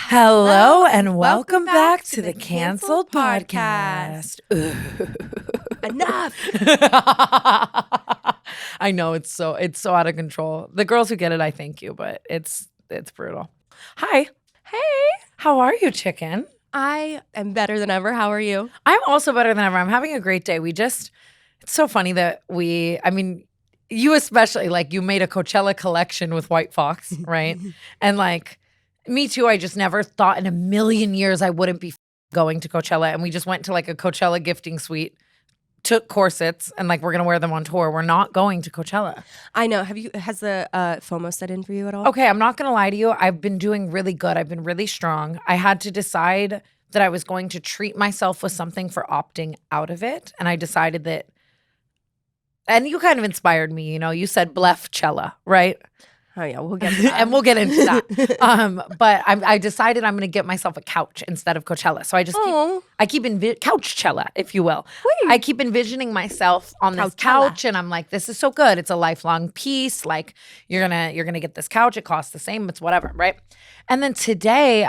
Hello and welcome back to the Canceled Podcast. Enough. I know it's so out of control. The girls who get it, I thank you, but it's brutal. Hi. Hey. How are you, chicken? I am better than ever. How are you? I'm also better than ever. I'm having a great day. It's so funny that you especially, like, you made a Coachella collection with White Fox, right? And like, me too. I just never thought in a million years I wouldn't be going to Coachella. And we just went to like a Coachella gifting suite, took corsets, and like we're gonna wear them on tour. We're not going to Coachella. I know. Has the FOMO set in for you at all? Okay, I'm not gonna lie to you. I've been doing really good. I've been really strong. I had to decide that I was going to treat myself with something for opting out of it. And I decided that, and you kind of inspired me, you said Blefchella, right? Oh yeah, we'll get to that. And we'll get into that. But I decided I'm going to get myself a couch instead of Coachella. So I keep Couchchella, if you will. Wait. I keep envisioning myself on this couch, and I'm like, this is so good. It's a lifelong piece. Like, you're gonna get this couch. It costs the same. It's whatever, right? And then today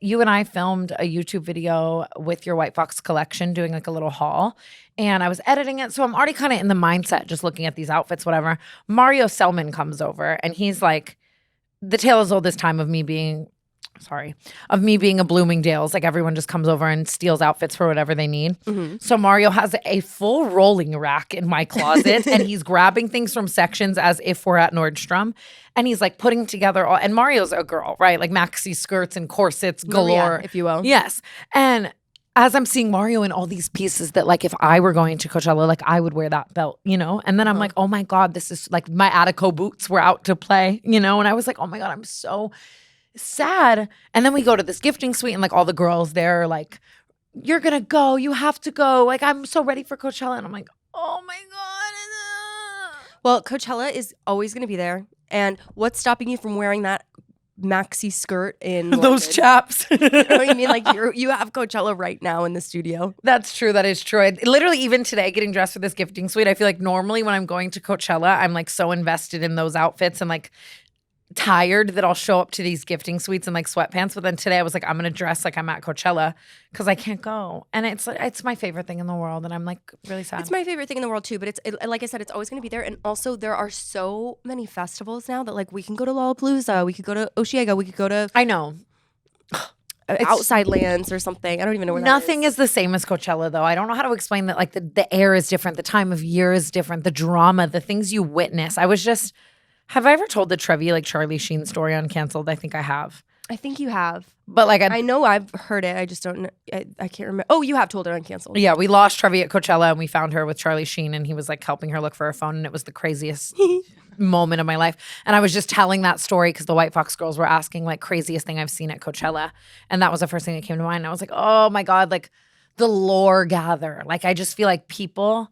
you and I filmed a YouTube video with your White Fox collection, doing like a little haul. And I was editing it. So I'm already kind of in the mindset, just looking at these outfits, whatever. Mario Selman comes over and he's like, the tale is old this time of me being a Bloomingdale's. Like, everyone just comes over and steals outfits for whatever they need. Mm-hmm. So Mario has a full rolling rack in my closet and he's grabbing things from sections as if we're at Nordstrom. And he's like putting together and Mario's a girl, right? Like maxi skirts and corsets galore. Maria, if you will. Yes. And as I'm seeing Mario in all these pieces that, like, if I were going to Coachella, like, I would wear that belt, And then I'm like, oh my God, this is like my Attico boots were out to play, And I was like, oh my God, I'm so sad. And then we go to this gifting suite and like all the girls there are like, you're going to go, you have to go. Like, I'm so ready for Coachella. And I'm like, oh my God. Well, Coachella is always going to be there. And what's stopping you from wearing that maxi skirt in those chaps? You know what I mean? Like, you have Coachella right now in the studio. That's true. That is true. Literally, even today, getting dressed for this gifting suite, I feel like normally when I'm going to Coachella, I'm like so invested in those outfits and like tired that I'll show up to these gifting suites in like sweatpants. But then today I was like, I'm gonna dress like I'm at Coachella because I can't go. And it's my favorite thing in the world, and I'm like really sad. It's my favorite thing in the world too, but like I said, it's always gonna be there. And also there are so many festivals now that like we can go to Lollapalooza, we could go to Osheaga, we could go to I know. Outside Lands or something. I don't even know where nothing is the same as Coachella, though. I don't know how to explain that. Like, the air is different, the time of year is different, the drama, the things you witness. Have I ever told the Trevi, like, Charlie Sheen story on Canceled? I think I have. I think you have. But like, I know I've heard it. I just don't know. I can't remember. Oh, you have told it on Canceled. Yeah, we lost Trevi at Coachella and we found her with Charlie Sheen and he was like helping her look for her phone, and it was the craziest moment of my life. And I was just telling that story because the White Fox girls were asking like craziest thing I've seen at Coachella. And that was the first thing that came to mind. And I was like, oh my God, like the lore gather. Like, I just feel like people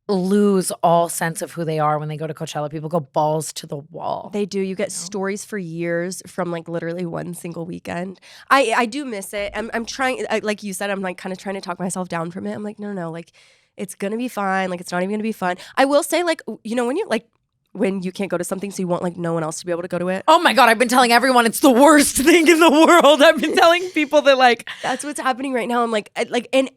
lose all sense of who they are when they go to Coachella. People go balls to the wall. They do. You get stories for years from like literally one single weekend. I do miss it. I'm trying, like you said, I'm like kind of trying to talk myself down from it. I'm like, no, like it's gonna be fine. Like, it's not even gonna be fun. I will say, like, when you can't go to something, so you want like no one else to be able to go to it. Oh my God, I've been telling everyone it's the worst thing in the world. I've been telling people that like that's what's happening right now. I'm like, and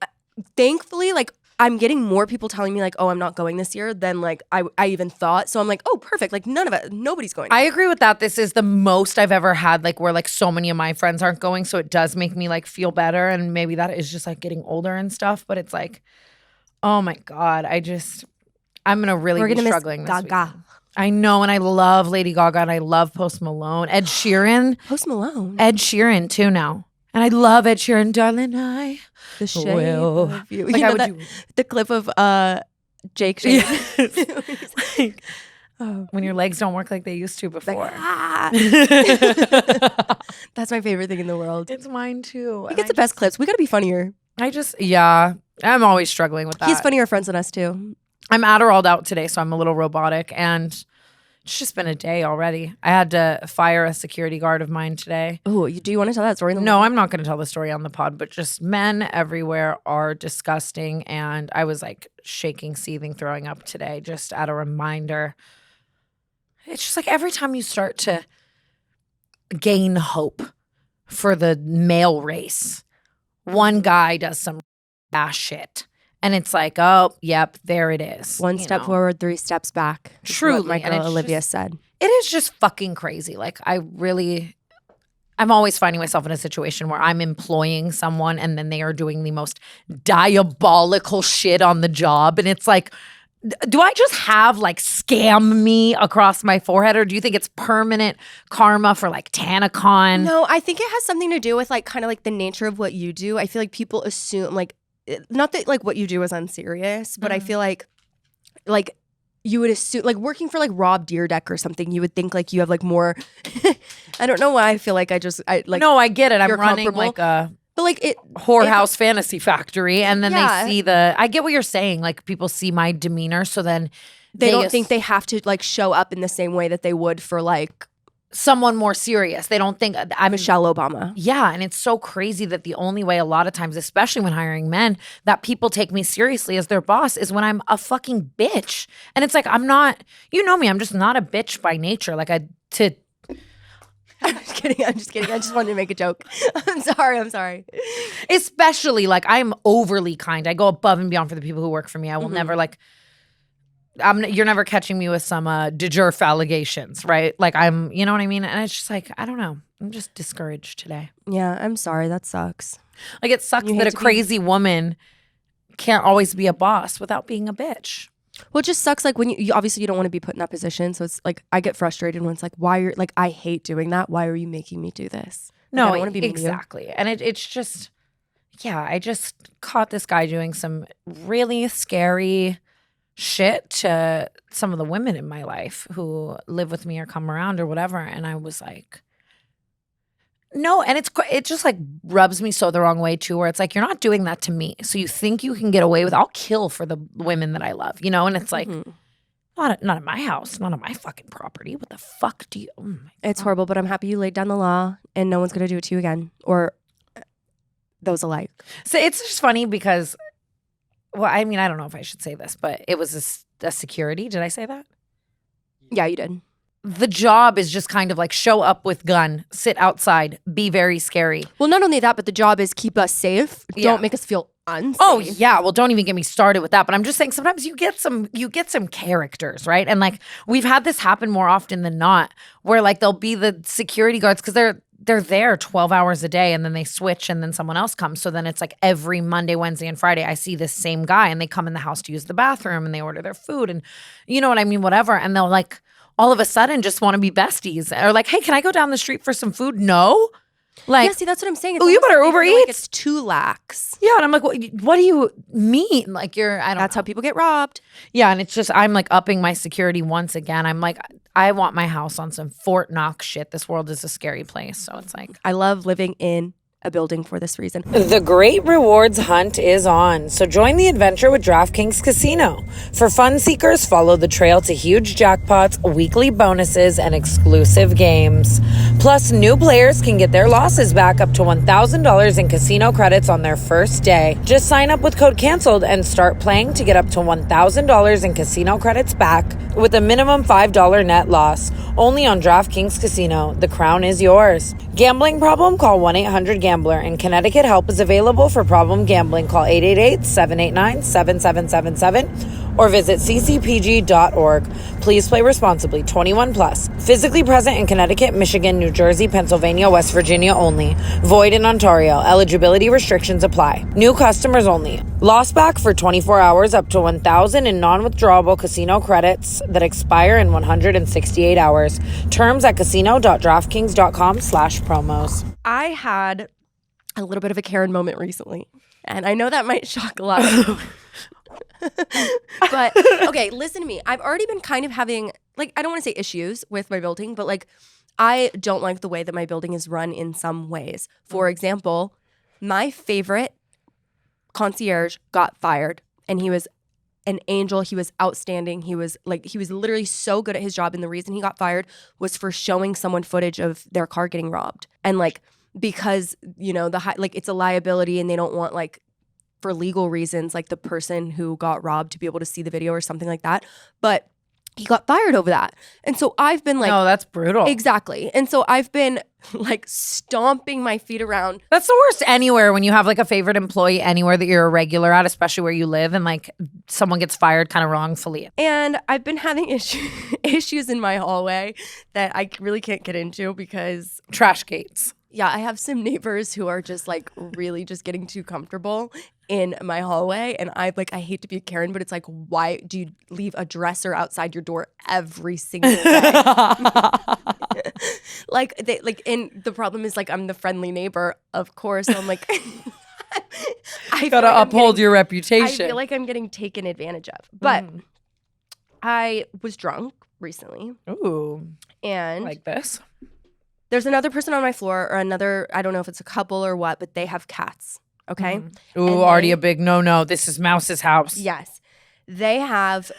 thankfully, like, I'm getting more people telling me like, oh, I'm not going this year than like I even thought. So I'm like, oh, perfect. Like nobody's going. I agree with that. This is the most I've ever had, like, where like so many of my friends aren't going. So it does make me like feel better. And maybe that is just like getting older and stuff. But it's like, oh my God, I'm going to really be struggling this Gaga. weekend. I know. And I love Lady Gaga and I love Post Malone. Ed Sheeran too now. And I love Ed Sheeran, darling, the shade of you. Like, you know the clip of Jake Shade. Yes. Like, when your legs don't work like they used to before. Like, That's my favorite thing in the world. It's mine too. He gets the best clips. We gotta be funnier. I'm always struggling with that. He's funnier friends than us too. I'm Adderalled out today, so I'm a little robotic, and it's just been a day already. I had to fire a security guard of mine today. Oh, do you want to tell that story? No, I'm not going to tell the story on the pod, but just men everywhere are disgusting. And I was like shaking, seething, throwing up today, just at a reminder. It's just like every time you start to gain hope for the male race. One guy does some ass shit. And it's like, oh, yep, there it is. One step forward, 3 steps back. Truly. What my girl Olivia said. It is just fucking crazy. Like, I'm always finding myself in a situation where I'm employing someone and then they are doing the most diabolical shit on the job. And it's like, do I just have like scam me across my forehead, or do you think it's permanent karma for like TanaCon? No, I think it has something to do with like kind of like the nature of what you do. I feel like people assume like, not that like what you do is unserious, but I feel like you would assume like working for like Rob Dyrdek or something, you would think like you have like more. I don't know why I feel like I like. No, I get it. I'm running like a. But like whorehouse fantasy factory, and then they see I get what you're saying. Like people see my demeanor, so then they don't think they have to like show up in the same way that they would for like someone more serious. They don't think I'm Michelle Obama. Yeah, and it's so crazy that the only way a lot of times, especially when hiring men, that people take me seriously as their boss is when I'm a fucking bitch. And it's like I'm not. You know me. I'm just not a bitch by nature. Like I'm just kidding. I just wanted to make a joke. I'm sorry. Especially like I'm overly kind. I go above and beyond for the people who work for me. I will never like. You're never catching me with some de jure allegations, right? Like you know what I mean? And it's just like I don't know. I'm just discouraged today. Yeah, I'm sorry. That sucks. Like it sucks that a crazy woman can't always be a boss without being a bitch. Well, it just sucks. Like when you obviously you don't want to be put in that position. So it's like I get frustrated when it's like, why you're like, I hate doing that. Why are you making me do this? Like, No, I don't want to be exactly. And it's just, yeah, I just caught this guy doing some really scary shit to some of the women in my life who live with me or come around or whatever. And I was like, no, and it just like rubs me so the wrong way too, where it's like, you're not doing that to me. So you think you can get away with, I'll kill for the women that I love, you know? And it's like, not at my house, not on my fucking property. What the fuck do you, It's horrible, but I'm happy you laid down the law and no one's going to do it to you again or those alike. So it's just funny because, well, I mean, I don't know if I should say this, but it was a security. Did I say that? Yeah, you did. The job is just kind of like show up with gun, sit outside, be very scary. Well, not only that, but the job is keep us safe. Yeah. Don't make us feel unsafe. Oh yeah, well, don't even get me started with that. But I'm just saying, sometimes you get some characters, right? And like we've had this happen more often than not, where like they'll be the security guards because they're there 12 hours a day, and then they switch, and then someone else comes. So then it's like every Monday, Wednesday, and Friday, I see this same guy, and they come in the house to use the bathroom, and they order their food, and you know what I mean, whatever, and they'll like. All of a sudden just want to be besties. Or like, hey, can I go down the street for some food? No. Like, yeah, see, that's what I'm saying. It's you better Uber Eats. Like it's too lax. Yeah, and I'm like, what do you mean? Like I don't That's know. how people get robbed. Yeah, and it's just, I'm like upping my security once again. I'm like, I want my house on some Fort Knox shit. This world is a scary place. So it's like. I love living in a building for this reason. The great rewards hunt is on, so join the adventure with DraftKings Casino. For fun seekers, follow the trail to huge jackpots, weekly bonuses, and exclusive games. Plus, new players can get their losses back up to $1,000 in casino credits on their first day. Just sign up with code CANCELLED and start playing to get up to $1,000 in casino credits back with a minimum $5 net loss. Only on DraftKings Casino. The crown is yours. Gambling problem? Call 1-800-GAMBLER. In Connecticut, help is available for problem gambling. Call 888-789-7777 or visit ccpg.org. Please play responsibly. 21 plus. Physically present in Connecticut, Michigan, New Jersey, Pennsylvania, West Virginia only. Void in Ontario. Eligibility restrictions apply. New customers only. Lossback for 24 hours up to $1,000 in non-withdrawable casino credits that expire in 168 hours. Terms at casino.draftkings.com/promos. I had a little bit of a Karen moment recently, and I know that might shock a lot of people. But okay, listen to me. I've already been kind of having, like, I don't want to say issues with my building, but like I don't like the way that my building is run in some ways. For example, my favorite concierge got fired, and he was an angel. He was outstanding. He was literally so good at his job, and the reason he got fired was for showing someone footage of their car getting robbed. And like, because, you know, it's a liability, and they don't want, like, for legal reasons, like the person who got robbed to be able to see the video or something like that. But he got fired over that. And so I've been like, no, that's brutal. Exactly. And so I've been like stomping my feet around. That's the worst anywhere when you have like a favorite employee anywhere that you're a regular at, especially where you live, and like someone gets fired kind of wrongfully. And I've been having issues in my hallway that I really can't get into because trash gates. Yeah, I have some neighbors who are just like really just getting too comfortable in my hallway. And I hate to be a Karen, but it's like, why do you leave a dresser outside your door every single day? And the problem is like, I'm the friendly neighbor, of course. So I'm like, I gotta uphold your reputation. I feel like I'm getting taken advantage of. But I was drunk recently. Ooh. And like this. There's another person on my floor, or another, I don't know if it's a couple or what, but they have cats, okay? Ooh, already a big no-no. This is Mouse's house. Yes. They have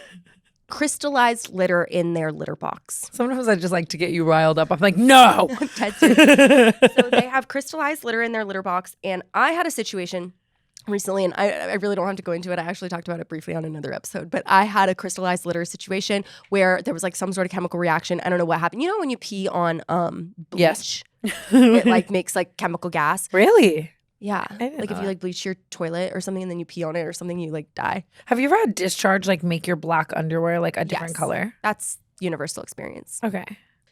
crystallized litter in their litter box. Sometimes I just like to get you riled up. I'm like, no! So they have crystallized litter in their litter box, and I had a situation recently, and I really don't have to go into it. I actually talked about it briefly on another episode, but I had a crystallized litter situation where there was like some sort of chemical reaction. I don't know what happened. You know when you pee on bleach? Yes. It like makes like chemical gas. Really? Yeah. Like if you like bleach your toilet or something and then you pee on it or something, you like die. Have you ever had discharge like make your black underwear like a different color? That's universal experience. Okay.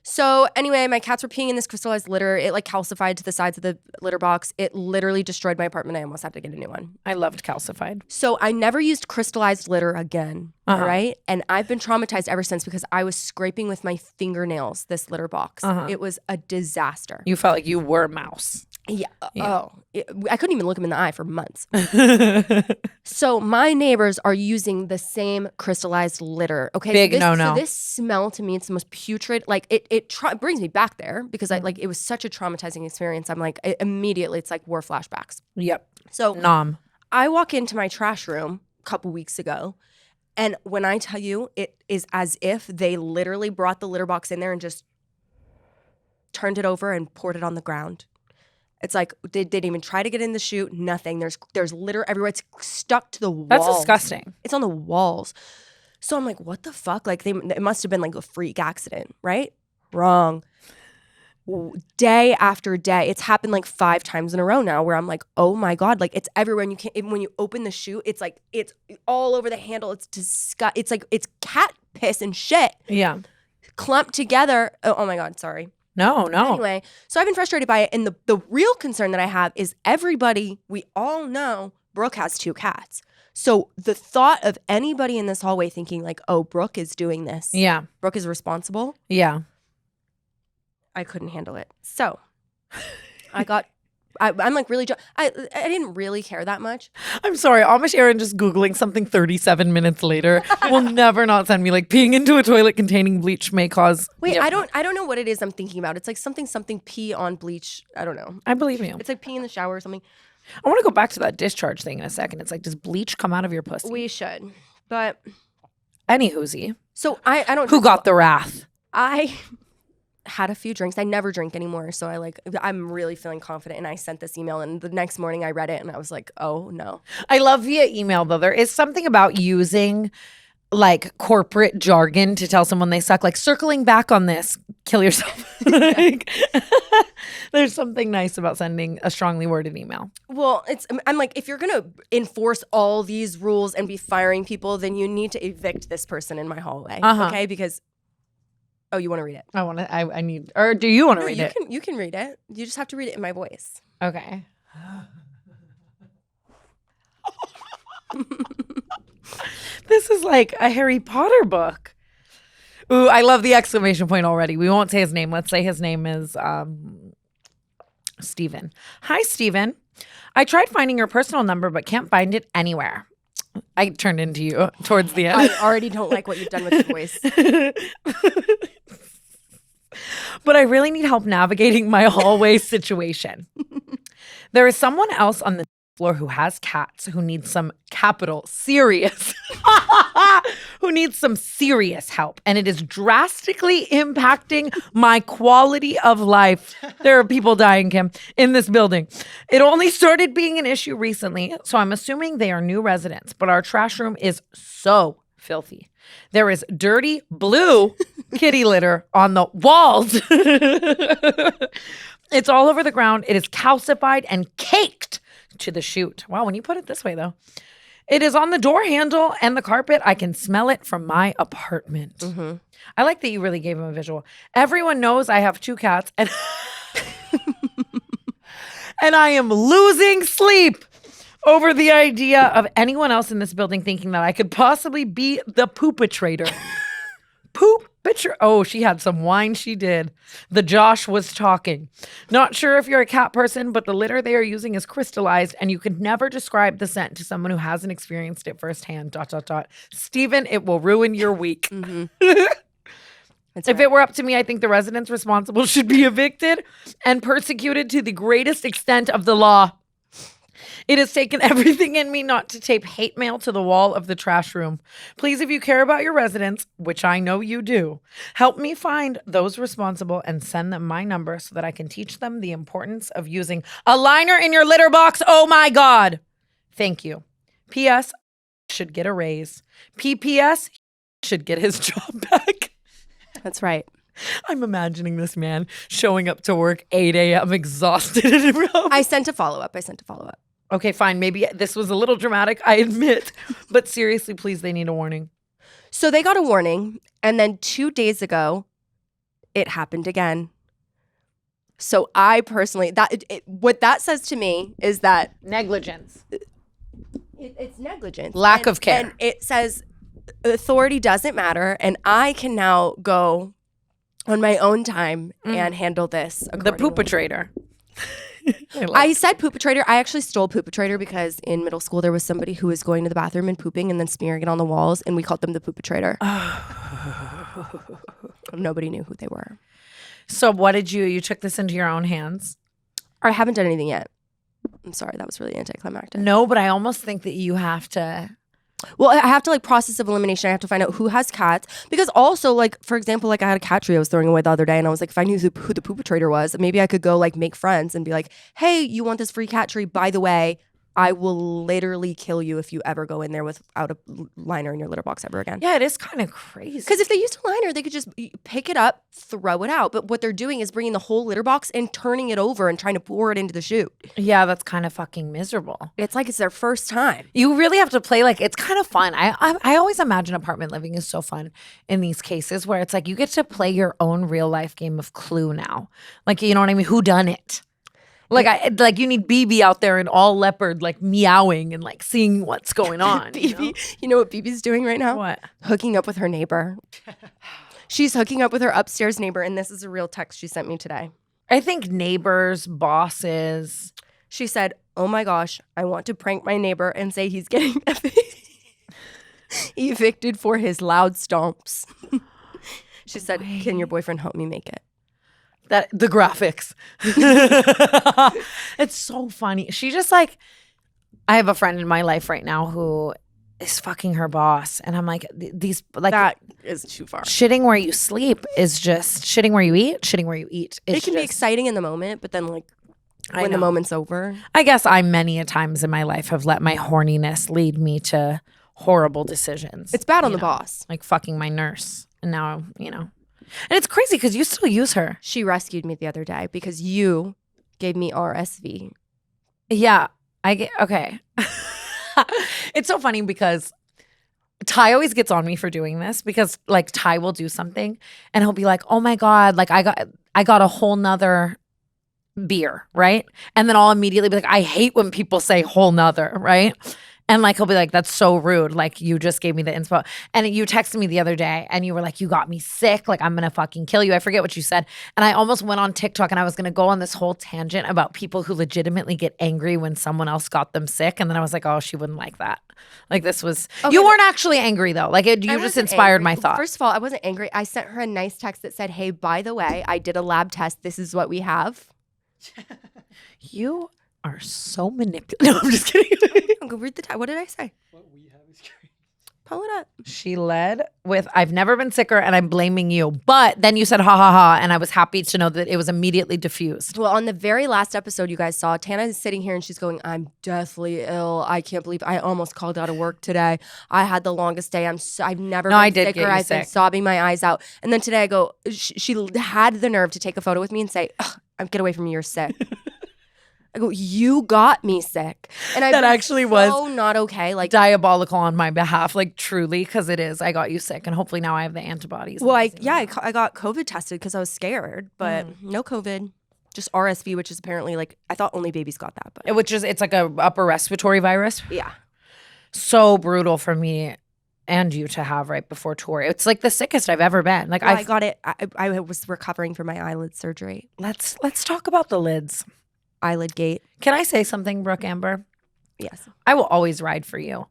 So anyway, my cats were peeing in this crystallized litter. It like calcified to the sides of the litter box. It literally destroyed my apartment. I almost had to get a new one. I loved calcified. So I never used crystallized litter again, all right? And I've been traumatized ever since because I was scraping with my fingernails this litter box. It was a disaster. You felt like you were a mouse. Yeah. I couldn't even look him in the eye for months. So my neighbors are using the same crystallized litter. Okay. Big no-no. So this smell to me, it's the most putrid. Like it brings me back there because it was such a traumatizing experience. I'm like immediately it's like war flashbacks. Yep. So Nom. I walk into my trash room a couple weeks ago, and when I tell you, it is as if they literally brought the litter box in there and just turned it over and poured it on the ground. It's like they didn't even try to get in the chute. Nothing. There's litter everywhere. It's stuck to the walls. That's disgusting. It's on the walls. So I'm like, what the fuck? Like it must have been like a freak accident, right? Wrong. Day after day, it's happened like 5 times in a row now. Where I'm like, oh my god, like it's everywhere. And you can't even when you open the chute, it's like it's all over the handle. It's disgusting. It's like it's cat piss and shit. Yeah. Clumped together. Oh my god, sorry. No. Anyway, so I've been frustrated by it. And the real concern that I have is we all know Brooke has 2 cats. So the thought of anybody in this hallway thinking like, oh, Brooke is doing this. Yeah. Brooke is responsible. Yeah. I couldn't handle it. So I'm like really, I didn't really care that much. I'm sorry. Amish Aaron just Googling something 37 minutes later will never not send me like peeing into a toilet containing bleach may cause. Wait, I don't know what it is I'm thinking about. It's like something pee on bleach. I don't know. I believe you. It's like pee in the shower or something. I want to go back to that discharge thing in a second. It's like, does bleach come out of your pussy? We should. But. Any whoozy. So I don't. Who got the wrath? I had a few drinks. I never drink anymore. So I'm really feeling confident. And I sent this email and the next morning I read it and I was like, oh no. I love via email though. There is something about using like corporate jargon to tell someone they suck. Like circling back on this, kill yourself. There's something nice about sending a strongly worded email. Well, I'm like, if you're going to enforce all these rules and be firing people, then you need to evict this person in my hallway. Okay? Because oh, you want to read it? I need, or do you want to read it? You can read it. You just have to read it in my voice. Okay. This is like a Harry Potter book. Ooh, I love the exclamation point already. We won't say his name. Let's say his name is Steven. Hi, Steven. I tried finding your personal number, but can't find it anywhere. I turned into you towards the end. I already don't like what you've done with the voice. But I really need help navigating my hallway situation. There is someone else on the floor who has cats who needs some serious help. And it is drastically impacting my quality of life. There are people dying, Kim, in this building. It only started being an issue recently, so I'm assuming they are new residents, but our trash room is so filthy. There is dirty blue kitty litter on the walls. It's all over the ground. It is calcified and caked to the chute. Wow, when you put it this way, though. It is on the door handle and the carpet. I can smell it from my apartment. Mm-hmm. I like that you really gave him a visual. Everyone knows I have 2 cats, and and I am losing sleep over the idea of anyone else in this building thinking that I could possibly be the poopatrator. Oh, she had some wine, she did. The Josh was talking. Not sure if you're a cat person, but the litter they are using is crystallized, and you could never describe the scent to someone who hasn't experienced it firsthand. ... Steven, it will ruin your week. Mm-hmm. If it were up to me, I think the residents responsible should be evicted and persecuted to the greatest extent of the law. It has taken everything in me not to tape hate mail to the wall of the trash room. Please, if you care about your residents, which I know you do, help me find those responsible and send them my number so that I can teach them the importance of using a liner in your litter box. Oh my God. Thank you. P.S. should get a raise. P.P.S. should get his job back. That's right. I'm imagining this man showing up to work 8 a.m. exhausted. I sent a follow-up. Okay, fine. Maybe this was a little dramatic, I admit. But seriously, please, they need a warning. So they got a warning, and then 2 days ago, it happened again. So I personally, what that says to me is that negligence. It's negligence. Lack of care. And it says authority doesn't matter, and I can now go on my own time and handle this. The poopatrator. I said poopatrator. I actually stole poopatrator because in middle school there was somebody who was going to the bathroom and pooping and then smearing it on the walls, and we called them the poopatrator. Nobody knew who they were. So what did you took this into your own hands? I haven't done anything yet. I'm sorry, that was really anticlimactic. No, but I almost think that you have to. Well, I have to process of elimination. I have to find out who has cats, because also for example, I had a cat tree I was throwing away the other day, and I was like, if I knew who the poopatrator was, maybe I could go make friends and be like, hey, you want this free cat tree? By the way, I will literally kill you if you ever go in there without a liner in your litter box ever again. Yeah, it is kind of crazy. Because if they used a liner, they could just pick it up, throw it out. But what they're doing is bringing the whole litter box and turning it over and trying to pour it into the chute. Yeah, that's kind of fucking miserable. It's like it's their first time. You really have to play it's kind of fun. I always imagine apartment living is so fun in these cases where it's you get to play your own real life game of Clue now. You know what I mean? Who done it? You need BB out there in all leopard, meowing and seeing what's going on. BB, you know what BB's doing right now? What? Hooking up with her neighbor. She's hooking up with her upstairs neighbor, and this is a real text she sent me today. I think neighbors, bosses. She said, oh my gosh, I want to prank my neighbor and say he's getting evicted for his loud stomps. She said, can your boyfriend help me make it? The graphics. It's so funny. She just I have a friend in my life right now who is fucking her boss, and I'm these that is too far. Shitting where you sleep is just shitting where you eat. Shitting where you eat. It can be exciting in the moment, but then when the moment's over. I guess I many a times in my life have let my horniness lead me to horrible decisions. It's bad on the boss. Fucking my nurse, and now And it's crazy because you still use her. She rescued me the other day because you gave me RSV. Yeah. Okay. It's so funny because Ty always gets on me for doing this because Ty will do something and he'll be like, oh my God, I got a whole nother beer, right? And then I'll immediately be like, I hate when people say whole nother, right? And he'll be like, that's so rude. You just gave me the inspo. And you texted me the other day and you were like, you got me sick. I'm going to fucking kill you. I forget what you said. And I almost went on TikTok and I was going to go on this whole tangent about people who legitimately get angry when someone else got them sick. And then I was like, oh, she wouldn't like that. This was, okay, you weren't actually angry though. You just inspired my thought. First of all, I wasn't angry. I sent her a nice text that said, hey, by the way, I did a lab test. This is what we have. You are so manipulative. No, I'm just kidding. Go read the what did I say? What we have is great. Pull it up. She led with, I've never been sicker and I'm blaming you. But then you said, ha, ha, ha. And I was happy to know that it was immediately diffused. Well, on the very last episode you guys saw, Tana is sitting here and she's going, I'm deathly ill. I can't believe I almost called out of work today. I had the longest day. I've never been sicker. I've been sobbing my eyes out. And then today I go, she had the nerve to take a photo with me and say, get away from me, you're sick. I go, you got me sick. And that actually was so not okay. Like diabolical on my behalf, like truly, because it is. I got you sick and hopefully now I have the antibodies. Well, I got COVID tested because I was scared, but no COVID. Just RSV, which is apparently like, I thought only babies got that. But it's like a upper respiratory virus. Yeah. So brutal for me and you to have right before tour. It's like the sickest I've ever been. Like I got it. I was recovering from my eyelid surgery. Let's talk about the lids. Eyelid gate. Can I say something, Brooke Amber? Yes. I will always ride for you.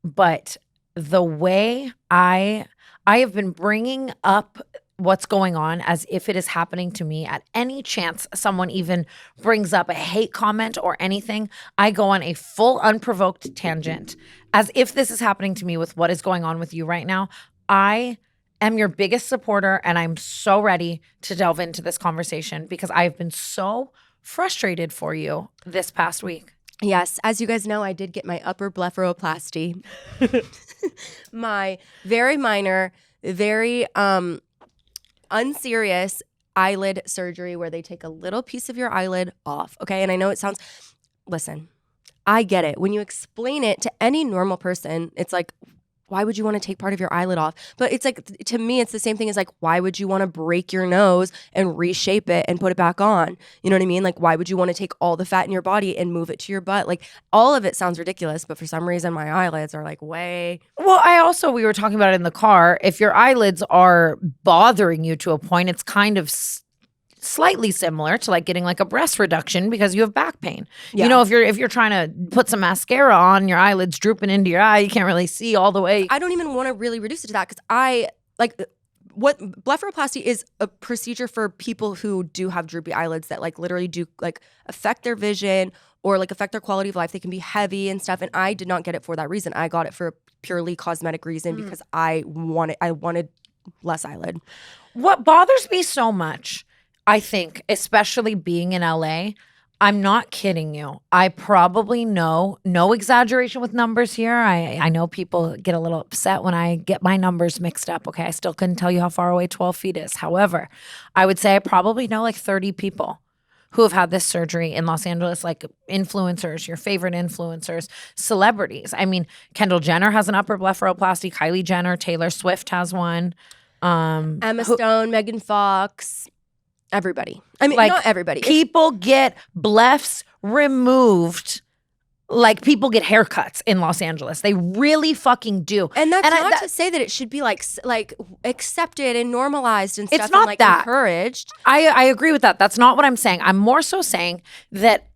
But the way I have been bringing up what's going on as if it is happening to me at any chance someone even brings up a hate comment or anything, I go on a full unprovoked tangent as if this is happening to me with what is going on with you right now. I am your biggest supporter and I'm so ready to delve into this conversation because I've been so frustrated for you this past week. Yes. As you guys know, I did get my upper blepharoplasty. My very minor, very unserious eyelid surgery where they take a little piece of your eyelid off. Okay. And I know it sounds, listen, I get it. When you explain it to any normal person, it's like, why would you want to take part of your eyelid off? But it's like, to me, it's the same thing as like, why would you want to break your nose and reshape it and put it back on? You know what I mean? Like, why would you want to take all the fat in your body and move it to your butt? Like, all of it sounds ridiculous, but for some reason, my eyelids are like way. Well, we were talking about it in the car. If your eyelids are bothering you to a point, it's kind of slightly similar to like getting like a breast reduction because you have back pain. Yeah. You know, if you're trying to put some mascara on, your eyelids drooping into your eye, you can't really see all the way. I don't even want to really reduce it to that because I like what blepharoplasty is a procedure for people who do have droopy eyelids that like literally do like affect their vision or like affect their quality of life. They can be heavy and stuff. And I did not get it for that reason. I got it for a purely cosmetic reason because I wanted less eyelid. What bothers me so much, I think, especially being in LA, I'm not kidding you. I probably know, no exaggeration with numbers here. I know people get a little upset when I get my numbers mixed up. Okay, I still couldn't tell you how far away 12 feet is. However, I would say I probably know like 30 people who have had this surgery in Los Angeles, like influencers, your favorite influencers, celebrities. I mean, Kendall Jenner has an upper blepharoplasty, Kylie Jenner, Taylor Swift has one. Emma Stone, Megan Fox. Everybody. I mean, like, not everybody. People get blephs removed. Like people get haircuts in Los Angeles. They really fucking do. And that's not to say that it should be like accepted and normalized and stuff. It's not and like that. Encouraged. I agree with that. That's not what I'm saying. I'm more so saying that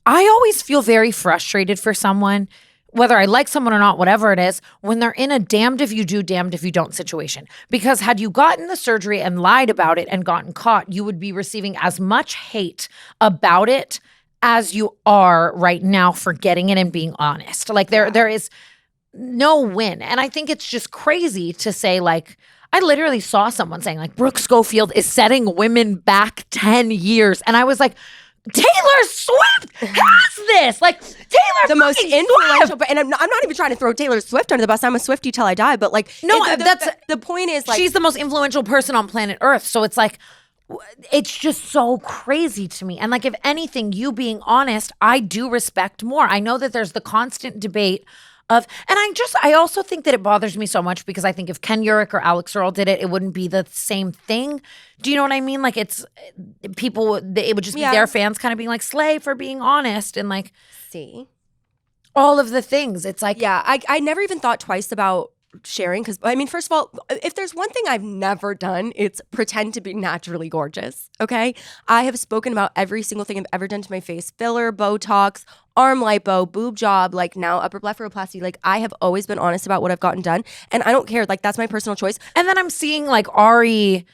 I always feel very frustrated for someone, whether I like someone or not, whatever it is, when they're in a damned if you do, damned if you don't situation. Because had you gotten the surgery and lied about it and gotten caught, you would be receiving as much hate about it as you are right now for getting it and being honest. Like there is no win. And I think it's just crazy to say like, I literally saw someone saying like, Brooke Schofield is setting women back 10 years. And I was like, Taylor Swift has this. Like Taylor, the most influential. And I'm not even trying to throw Taylor Swift under the bus. I'm a Swiftie till I die. But like, no, that's the point. Is like she's the most influential person on planet Earth. So it's like, it's just so crazy to me. And like, if anything, you being honest, I do respect more. I know that there's the constant debate of, and I also think that it bothers me so much because I think if Ken Urich or Alex Earl did it, it wouldn't be the same thing. Do you know what I mean? Like it's people, it would just be their fans kind of being like, slay for being honest and like, see all of the things. It's like, yeah, I never even thought twice about sharing because I mean, first of all, if there's one thing I've never done, it's pretend to be naturally gorgeous. Okay, I have spoken about every single thing I've ever done to my face: filler, Botox, arm lipo, boob job, like now upper blepharoplasty. Like I have always been honest about what I've gotten done, and I don't care. Like that's my personal choice. And then I'm seeing like Ari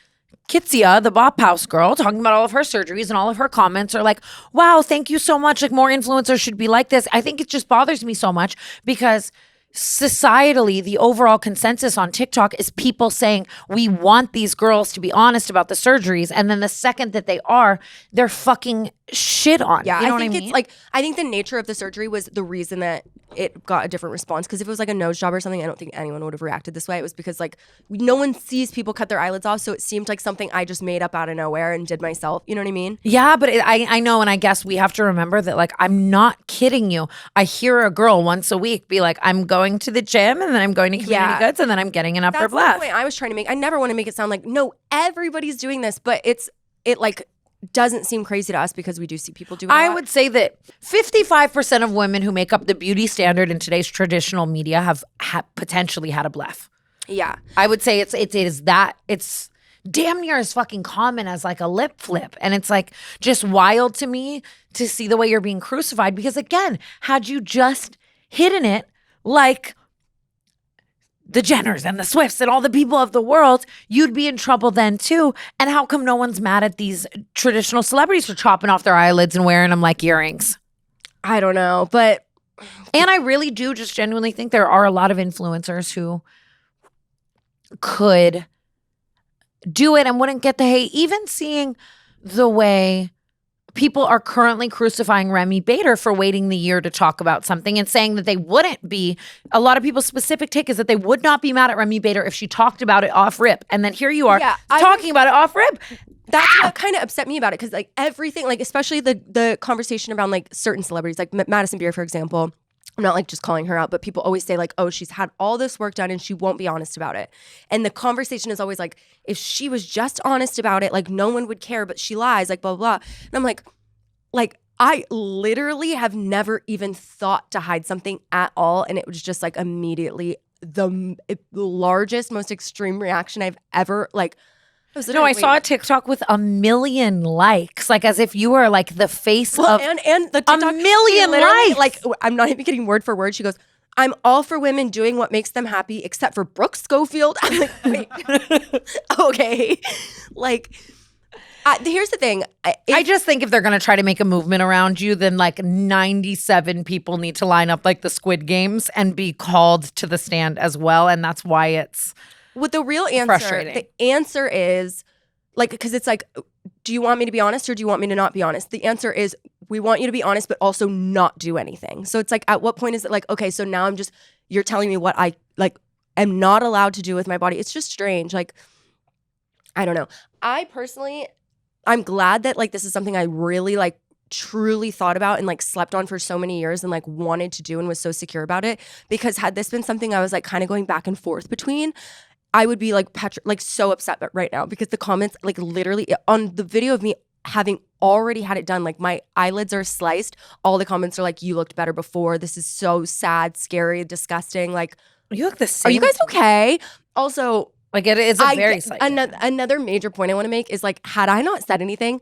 Kitsia, the Bop House girl, talking about all of her surgeries, and all of her comments are like, wow, thank you so much. Like more influencers should be like this. I think it just bothers me so much because societally, the overall consensus on TikTok is people saying we want these girls to be honest about the surgeries, and then the second that they are, they're fucking shit on. Yeah, you know I think what I mean? it's like, I think the nature of the surgery was the reason that it got a different response. Because if it was like a nose job or something, I don't think anyone would have reacted this way. It was because like no one sees people cut their eyelids off, so it seemed like something I just made up out of nowhere and did myself. You know what I mean? Yeah, but I know, and I guess we have to remember that, like, I'm not kidding you. I hear a girl once a week be like, I'm going to the gym, and then I'm going to community goods, and then I'm getting an upper That's left. the point I was trying to make. I never want to make it sound like, no, everybody's doing this, but it like doesn't seem crazy to us because we do see people do it. I would say that 55% of women who make up the beauty standard in today's traditional media have potentially had a blef. Yeah. I would say it's damn near as fucking common as like a lip flip. And it's like just wild to me to see the way you're being crucified, because again, had you just hidden it like the Jenners and the Swifts and all the people of the world, you'd be in trouble then too. And how come no one's mad at these traditional celebrities for chopping off their eyelids and wearing them like earrings? I don't know, but... And I really do just genuinely think there are a lot of influencers who could do it and wouldn't get the hate. Even seeing the way people are currently crucifying Remy Bader for waiting the year to talk about something and saying that they wouldn't be. A lot of people's specific take is that they would not be mad at Remy Bader if she talked about it off rip. And then here you are talking about it off rip. That's what kind of upset me about it, because like everything, like especially the conversation around like certain celebrities, like Madison Beer, for example. I'm not like just calling her out, but people always say like, oh, she's had all this work done and she won't be honest about it. And the conversation is always like, if she was just honest about it, like no one would care, but she lies, like blah, blah, blah. And I'm like I literally have never even thought to hide something at all. And it was just like immediately the largest, most extreme reaction I've ever like. I saw a TikTok with 1 million likes, like as if you were like the face of and the TikTok, 1 million likes. Like I'm not even getting word for word. She goes, I'm all for women doing what makes them happy, except for Brooke Schofield. I'm like, wait, okay. Like, here's the thing. I just think if they're going to try to make a movement around you, then like 97 people need to line up like the Squid Games and be called to the stand as well. And that's why it's... With the real answer, the answer is like, because it's like, do you want me to be honest or do you want me to not be honest? The answer is we want you to be honest, but also not do anything. So it's like, at what point is it like, okay, so now you're telling me what I like am not allowed to do with my body. It's just strange. Like, I don't know. I personally, I'm glad that like this is something I really like truly thought about and like slept on for so many years and like wanted to do and was so secure about it, because had this been something I was like kind of going back and forth between, I would be like so upset right now, because the comments like literally on the video of me having already had it done, like my eyelids are sliced, all the comments are like, you looked better before, this is so sad, scary, disgusting, like you look the same. Are you guys okay? Also, like it is a very slight another major point I want to make is like, had I not said anything,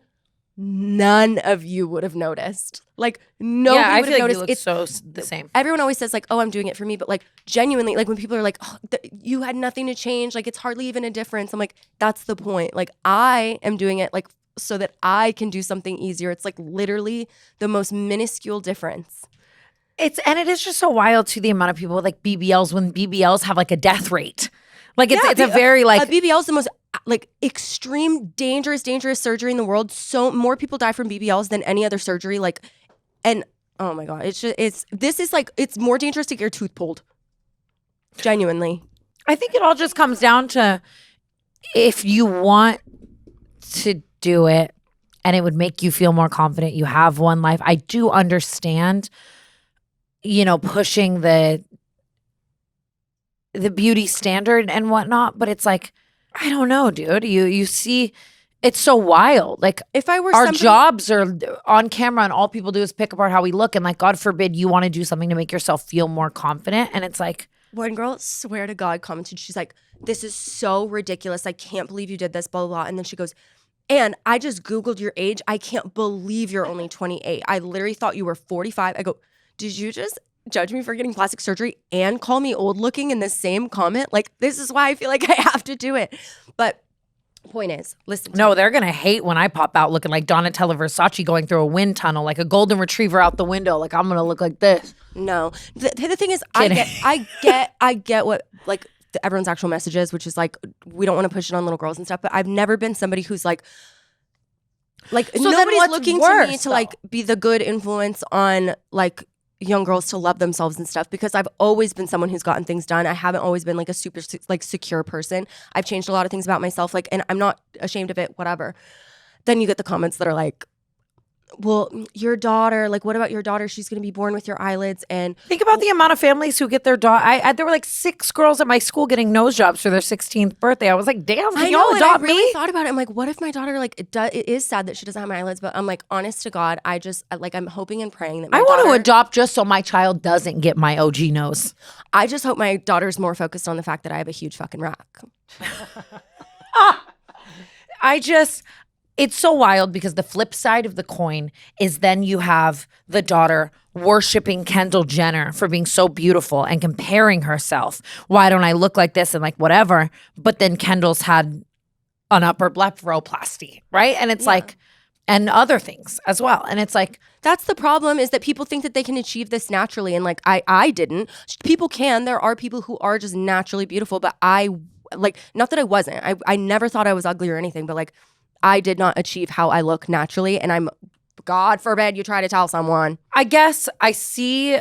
none of you would have noticed. Like nobody would have noticed. It's so the same. Everyone always says like, oh, I'm doing it for me. But like genuinely, like when people are like, oh, you had nothing to change. Like it's hardly even a difference. I'm like, that's the point. Like I am doing it like so that I can do something easier. It's like literally the most minuscule difference. It is just so wild to the amount of people with like BBLs when BBLs have like a death rate. Like it's a very like... A BBL is the most like extreme, dangerous surgery in the world. So more people die from BBLs than any other surgery. Like, and oh my God, it's more dangerous to get your tooth pulled. Genuinely. I think it all just comes down to if you want to do it and it would make you feel more confident, you have one life. I do understand, pushing the beauty standard and whatnot, but it's like, I don't know, dude. You see, it's so wild. Like if I were our jobs are on camera and all people do is pick apart how we look, and like God forbid you want to do something to make yourself feel more confident, and it's like one girl, swear to God, commented, she's like, this is so ridiculous. I can't believe you did this, blah, blah, blah. And then she goes, and I just Googled your age. I can't believe you're only 28. I literally thought you were 45. I go, did you just judge me for getting plastic surgery and call me old looking in the same comment? Like, this is why I feel like I have to do it. But Point is, listen to No, me. they're going to hate when I pop out looking like Donatella Versace going through a wind tunnel, like a golden retriever out the window. Like, I'm going to look like this. No. The thing is, Kidding. I get what, like, everyone's actual message is, which is, like, we don't want to push it on little girls and stuff, but I've never been somebody who's, like So then nobody's what's looking worse, to me to, though? like, be the good influence on, like, young girls to love themselves and stuff, because I've always been someone who's gotten things done. I haven't always been like a super like secure person. I've changed a lot of things about myself, like, and I'm not ashamed of it, whatever. Then you get the comments that are like, well, your daughter, like, what about your daughter? She's going to be born with your eyelids. And Think about the amount of families who get their daughter. There were like 6 girls at my school getting nose jobs for their 16th birthday. I was like, damn, can y'all and I adopt really me? thought about it. I'm like, what if my daughter, like, it is sad that she doesn't have my eyelids, but I'm like, honest to God, I'm hoping and praying that my I want to daughter, adopt just so my child doesn't get my OG nose. I just hope my daughter's more focused on the fact that I have a huge fucking rack. It's so wild because the flip side of the coin is then you have the daughter worshiping Kendall Jenner for being so beautiful and comparing herself. Why don't I look like this and like whatever? But then Kendall's had an upper blepharoplasty, right? And it's like, and other things as well. And it's like, That's the problem, is that people think that they can achieve this naturally. And like, I didn't. People can. There are people who are just naturally beautiful, but not that I wasn't. I never thought I was ugly or anything, but like, I did not achieve how I look naturally. And God forbid you try to tell someone. I guess I see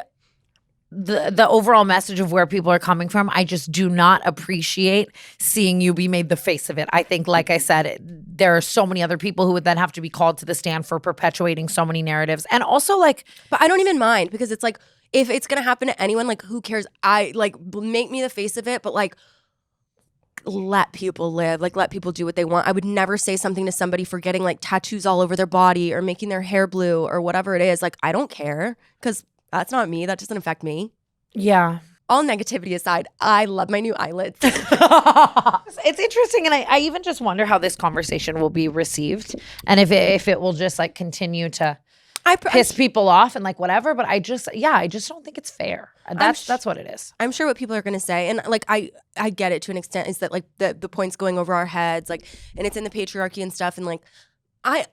the overall message of where people are coming from. I just do not appreciate seeing you be made the face of it. I think, like I said, there are so many other people who would then have to be called to the stand for perpetuating so many narratives. And also, like, But I don't even mind, because it's like, if it's going to happen to anyone, like, who cares? Make me the face of it, but like, let people live, like, let people do what they want. I would never say something to somebody for getting like tattoos all over their body or making their hair blue or whatever it is. Like, I don't care, because that's not me. That doesn't affect me. yeah. All negativity aside, I love my new eyelids. It's interesting, and I even just wonder how this conversation will be received, and if it will just like continue to piss people off and like whatever. But I just don't think it's fair. That's what it is. I'm sure what people are going to say, and like I get it to an extent, is that like the point's going over our heads, like, and it's in the patriarchy and stuff, and like I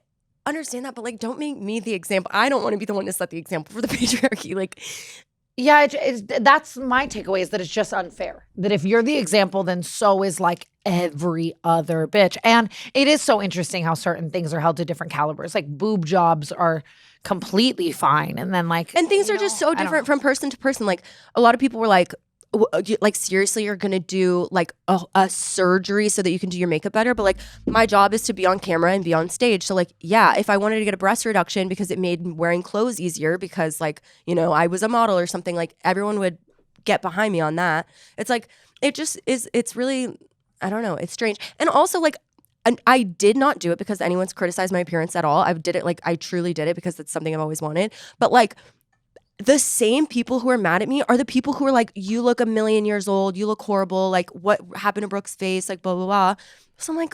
understand that, but like, don't make me the example. I don't want to be the one to set the example for the patriarchy. Like, Yeah, that's my takeaway, is that it's just unfair. That if you're the example, then so is like every other bitch. And it is so interesting how certain things are held to different calibers. Like boob jobs are completely fine, and then like, and things are just so different from person to person. Like, a lot of people were like seriously, you're gonna do like a surgery so that you can do your makeup better? But like, my job is to be on camera and be on stage. So like, yeah, if I wanted to get a breast reduction because it made wearing clothes easier, because like, you know, I was a model or something, like, everyone would get behind me on that. It's like, it just is, it's really, I don't know, it's strange. And also, like, and I did not do it because anyone's criticized my appearance at all. I did it, like, I truly did it because it's something I've always wanted. But like, the same people who are mad at me are the people who are like, you look a million years old, you look horrible, like, what happened to Brooke's face, like, blah, blah, blah. So I'm like,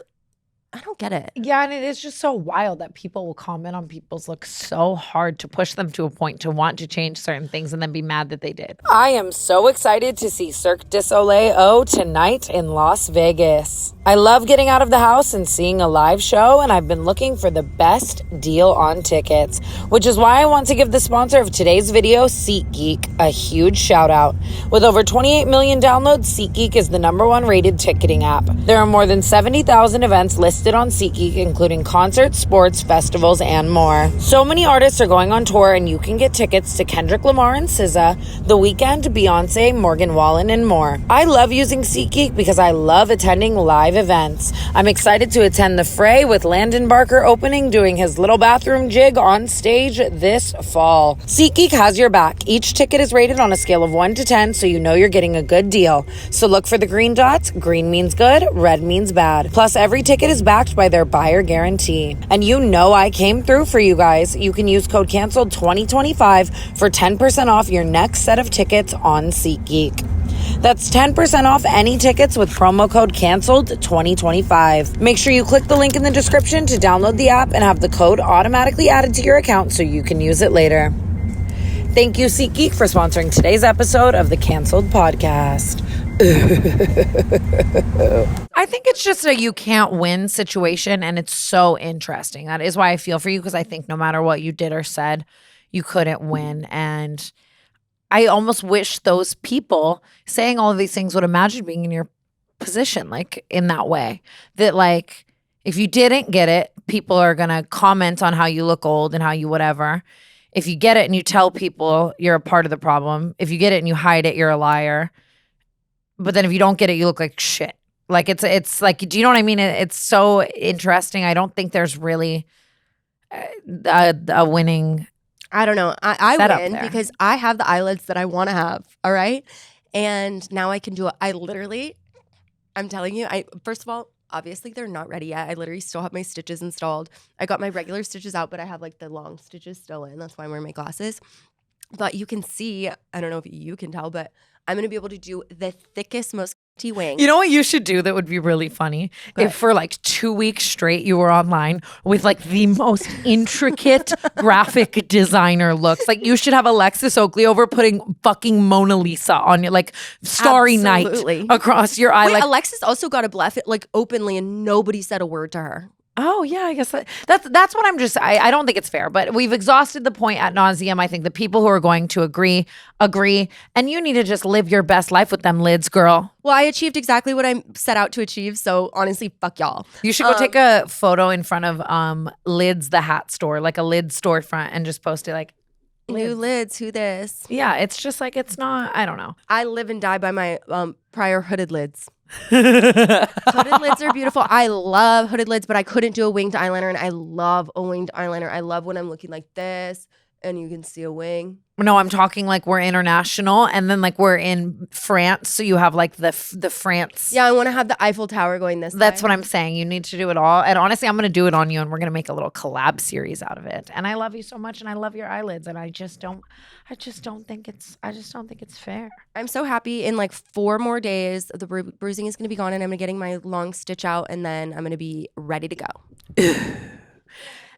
I don't get it. Yeah, and it is just so wild that people will comment on people's looks so hard to push them to a point to want to change certain things and then be mad that they did. I am so excited to see Cirque du Soleil tonight in Las Vegas. I love getting out of the house and seeing a live show, and I've been looking for the best deal on tickets, which is why I want to give the sponsor of today's video, SeatGeek, a huge shout out. With over 28 million downloads, SeatGeek is the #1 rated ticketing app. There are more than 70,000 events listed on SeatGeek, including concerts, sports, festivals, and more. So many artists are going on tour, and you can get tickets to Kendrick Lamar and SZA, The Weeknd, Beyonce, Morgan Wallen, and more. I love using SeatGeek because I love attending live events. I'm excited to attend The Fray with Landon Barker opening, doing his little bathroom jig on stage this fall. SeatGeek has your back. Each ticket is rated on a scale of 1 to 10, so you know you're getting a good deal. So look for the green dots. Green means good, red means bad. Plus, every ticket is backed by their buyer guarantee. And you know I came through for you guys. You can use code CANCELLED 2025 for 10% off your next set of tickets on SeatGeek. That's 10% off any tickets with promo code CANCELLED 2025. Make sure you click the link in the description to download the app and have the code automatically added to your account so you can use it later. Thank you, SeatGeek, for sponsoring today's episode of the Canceled Podcast. I I think it's just a you can't win situation, and it's so interesting. That is why I feel for you, because I think no matter what you did or said, you couldn't win. And I almost wish those people saying all of these things would imagine being in your position, like in that way. That like if you didn't get it, people are gonna comment on how you look old and how you whatever. If you get it and you tell people, you're a part of the problem. If you get it and you hide it, you're a liar. But then if you don't get it, you look like shit. Like it's like, do you know what I mean? It's so interesting. I don't think there's really a winning. I don't know. I win there. because I have the eyelids that I want to have. All right. And now I can do it. I'm telling you, first of all, obviously they're not ready yet. I literally still have my stitches installed. I got my regular stitches out, but I have like the long stitches still in. That's why I'm wearing my glasses. But you can see, I don't know if you can tell, but I'm going to be able to do the thickest, most wing. You know what you should do that would be really funny? If for like 2 weeks straight you were online with like the most intricate graphic designer looks. Like you should have Alexis Oakley over putting fucking Mona Lisa on your like Starry Absolutely. Night across your eye. Wait, like Alexis also got a bluff it like openly and nobody said a word to her. Oh yeah, I guess that's what I'm just. I don't think it's fair, but we've exhausted the point ad nauseum. I think the people who are going to agree, and you need to just live your best life with them lids, girl. Well, I achieved exactly what I set out to achieve, so honestly, fuck y'all. You should go take a photo in front of Lids the hat store, like a lid storefront, and just post it like new lids. Who this? Yeah, it's just like it's not. I don't know. I live and die by my prior hooded lids. Hooded lids are beautiful. I love hooded lids, but I couldn't do a winged eyeliner, and I love a winged eyeliner. I love when I'm looking like this and you can see a wing. No, I'm talking like we're international, and then like we're in France, so you have like the France. Yeah, I want to have the Eiffel Tower going this That's way. what I'm saying. You need to do it all. And honestly, I'm going to do it on you, and we're going to make a little collab series out of it. And I love you so much, and I love your eyelids, and I just don't think it's fair. I'm so happy. In like 4 more days, the bruising is going to be gone, and I'm going to getting my long stitch out, and then I'm going to be ready to go.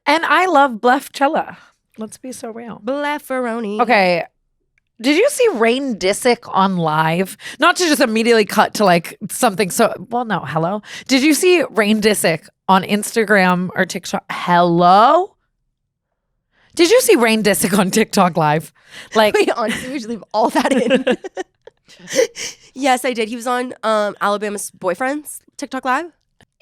And I love Blefchella. Let's be so real. Blefferoni. Okay. Did you see Rain Disick on live? Not to just immediately cut to like something so, well, no, hello. Did you see Rain Disick on Instagram or TikTok? Hello? Did you see Rain Disick on TikTok live? Like, wait, honestly, we should leave all that in. Yes, I did. He was on Alabama's Boyfriend's TikTok live.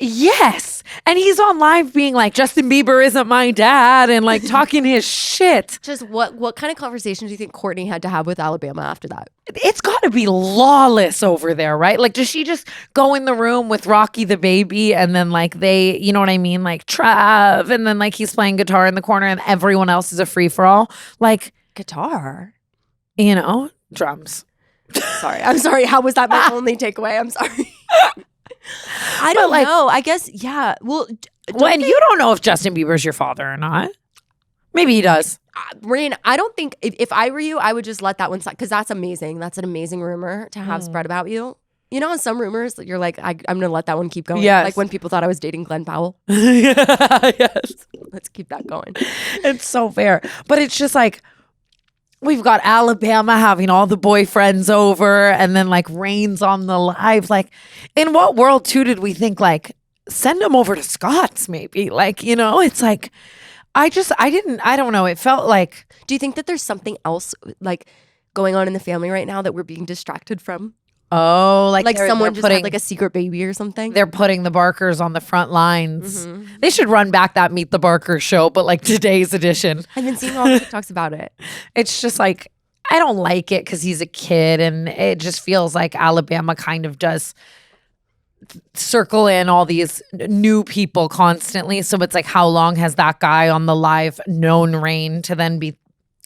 Yes. And he's on live being like, Justin Bieber isn't my dad, and like talking his shit. Just what kind of conversations do you think Courtney had to have with Alabama after that? It's got to be lawless over there, right? Like, does she just go in the room with Rocky the baby, and then like they, you know what I mean? Like Trav, and then like he's playing guitar in the corner and everyone else is a free-for-all? Like, guitar? You know, drums. I'm sorry. How was that my only takeaway? I'm sorry. I don't know. I guess, yeah. Well, and you don't know if Justin Bieber's your father or not. Maybe he does. Rain, I don't think, if I were you, I would just let that one slide, because that's amazing. That's an amazing rumor to have spread about you. You know, some rumors that you're like, I'm going to let that one keep going. Yes. Like when people thought I was dating Glenn Powell. Yes. Let's keep that going. It's so fair. But it's just like, we've got Alabama having all the boyfriends over, and then like Rain's on the live. Like, in what world too did we think like send them over to Scott's maybe? Like, you know, it's like I don't know. It felt like. Do you think that there's something else like going on in the family right now that we're being distracted from? Oh, like someone just had like a secret baby or something. They're putting the Barkers on the front lines. Mm-hmm. They should run back that Meet the Barker show, but like today's edition. I've been seeing all the TikToks about it. It's just like, I don't like it because he's a kid, and it just feels like Alabama kind of does circle in all these new people constantly. So it's like, how long has that guy on the live known Rain to then be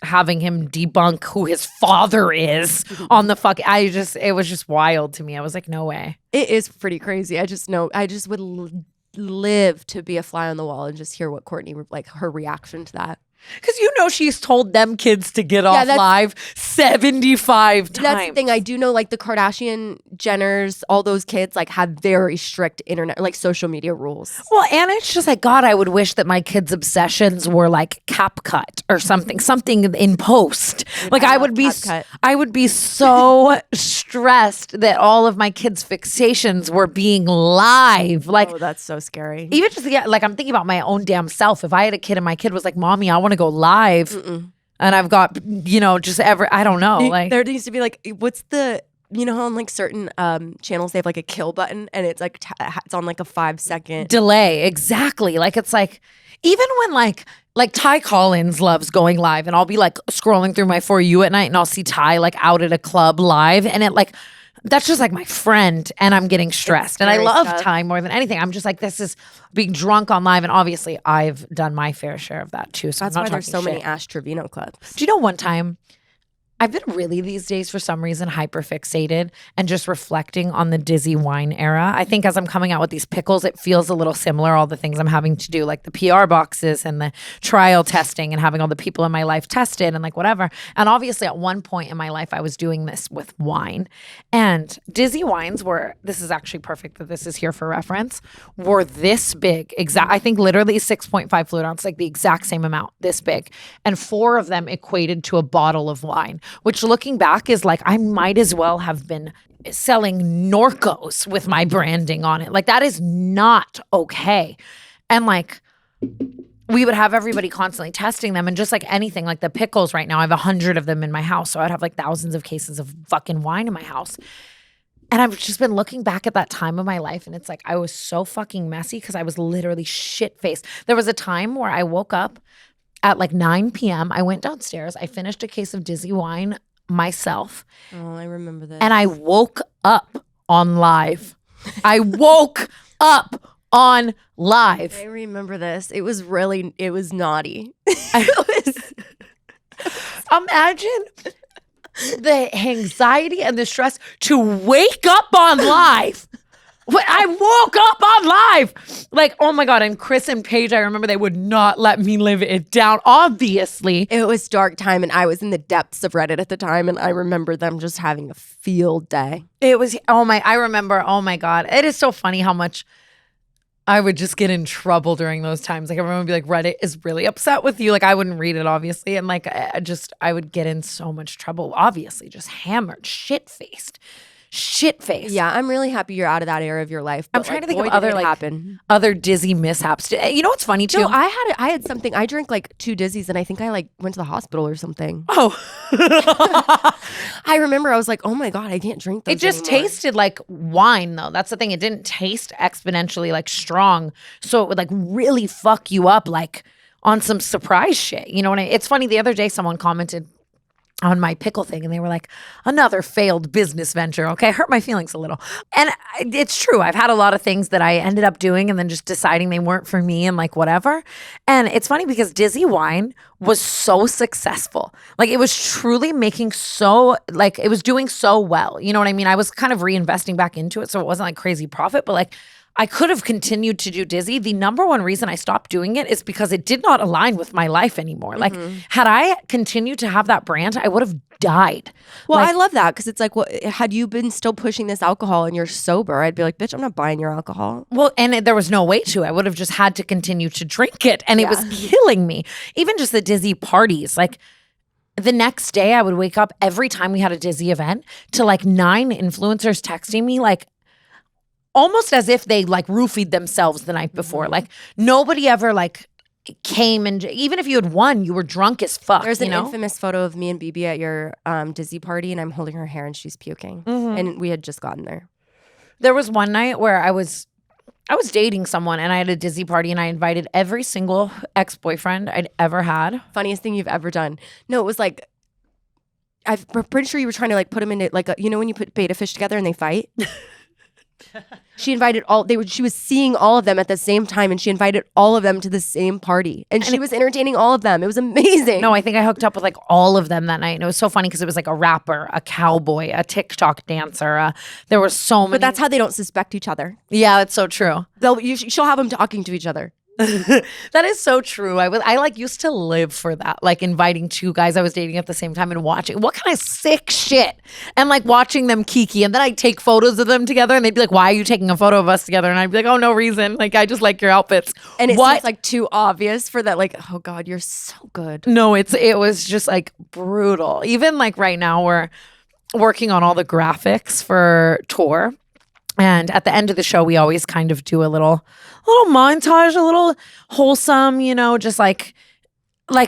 having him debunk who his father is on the fuck? It was just wild to me. I was like, no way. It is pretty crazy. I just would live to be a fly on the wall and just hear what Courtney, like her reaction to that. Because she's told them kids to get off live 75 times. That's the thing. I do know like the Kardashian, Jenners, all those kids like have very strict internet, like social media rules. Well, and it's just like, God, I would wish that my kids' obsessions were like CapCut or something in post. Like I would be so stressed that all of my kids' fixations were being live. Like, oh, that's so scary. Even just like I'm thinking about my own damn self. If I had a kid and my kid was like, Mommy, I want to go live. And I've got, I don't know. Like there needs to be like, what's the, how on like certain channels they have like a kill button and it's like, it's on like a 5-second delay. Exactly. Like it's like, even when like Ty Collins loves going live and I'll be like scrolling through my For You at night and I'll see Ty like out at a club live and it like, that's just like my friend and I'm getting stressed. And I love Ty more than anything. I'm just like, this is being drunk on live. And obviously I've done my fair share of that too. So that's why there's so many Ash Trevino clips. Do you know one time I've been really these days for some reason hyper fixated and just reflecting on the Dizzy wine era. I think as I'm coming out with these pickles, it feels a little similar, all the things I'm having to do, like the PR boxes and the trial testing and having all the people in my life tested and like whatever. And obviously at one point in my life, I was doing this with wine. And Dizzy wines this is actually perfect that this is here for reference, were this big. I think literally 6.5 fluid ounce, like the exact same amount, this big. And 4 of them equated to a bottle of wine. Which looking back is like, I might as well have been selling Norcos with my branding on it. Like that is not okay. And like, we would have everybody constantly testing them and just like anything, like the pickles right now, I have 100 of them in my house. So I'd have like thousands of cases of fucking wine in my house. And I've just been looking back at that time of my life and it's like, I was so fucking messy because I was literally shit-faced. There was a time where I woke up at like 9 p.m., I went downstairs. I finished a case of Dizzy wine myself. Oh, I remember that. And I woke up on live. I woke up on live. I remember this. It was naughty. Imagine the anxiety and the stress to wake up on live. When I woke up on live, like, oh my God. And Chris and Paige, I remember they would not let me live it down, obviously. It was dark time and I was in the depths of Reddit at the time and I remember them just having a field day. It was, I remember, oh my God. It is so funny how much I would just get in trouble during those times. Like everyone would be like, Reddit is really upset with you. Like I wouldn't read it, obviously. And like, I would get in so much trouble, obviously, just hammered, shit-faced. Yeah, I'm really happy you're out of that era of your life. I'm trying to think of other Dizzy mishaps. You know what's funny too? No, I had something. I drank like 2 Dizzies and I think I like went to the hospital or something. Oh. I remember I was like, oh my God, I can't drink those It just anymore. tasted like wine though. That's the thing. It didn't taste exponentially like strong. So it would like really fuck you up like on some surprise shit. You know what it's funny. The other day someone commented on my pickle thing and they were like, another failed business venture. Okay, hurt my feelings a little. And it's true. I've had a lot of things that I ended up doing and then just deciding they weren't for me and like whatever. And it's funny because Dizzy wine was so successful. Like it was truly making it was doing so well. You know what I mean? I was kind of reinvesting back into it. So it wasn't like crazy profit, but like I could have continued to do Dizzy. The number one reason I stopped doing it is because it did not align with my life anymore. Like, had I continued to have that brand, I would have died. Well, I love that because it's like, well, had you been still pushing this alcohol and you're sober, I'd be like, bitch, I'm not buying your alcohol. Well, and there was no way to. I would have just had to continue to drink it. And it was killing me. Even just the Dizzy parties. Like, the next day, I would wake up every time we had a Dizzy event to like 9 influencers texting me like, almost as if they like roofied themselves the night before. Like nobody ever like came and even if you had won, you were drunk as fuck. There's an infamous photo of me and Bibi at your Dizzy party and I'm holding her hair and she's puking. And we had just gotten there. There was one night where I was dating someone and I had a Dizzy party and I invited every single ex-boyfriend I'd ever had. Funniest thing you've ever done. No, it was like, I'm pretty sure you were trying to like put them into like, when you put beta fish together and they fight? She invited she was seeing all of them at the same time and she invited all of them to the same party. And she was entertaining all of them. It was amazing. No, I think I hooked up with like all of them that night. And it was so funny because it was like a rapper, a cowboy, a TikTok dancer. There were so many. But that's how they don't suspect each other. Yeah, that's so true. She'll have them talking to each other. That is so true. I like used to live for that, like inviting two guys I was dating at the same time and watching what kind of sick shit and like watching them kiki. And then I'd take photos of them together and they'd be like, why are you taking a photo of us together? And I'd be like, oh, no reason. Like, I just like your outfits. And it seems like too obvious for that. Like, oh God, you're so good. No, it was just like brutal. Even like right now we're working on all the graphics for tour. And at the end of the show, we always kind of do a little montage, a little wholesome, just like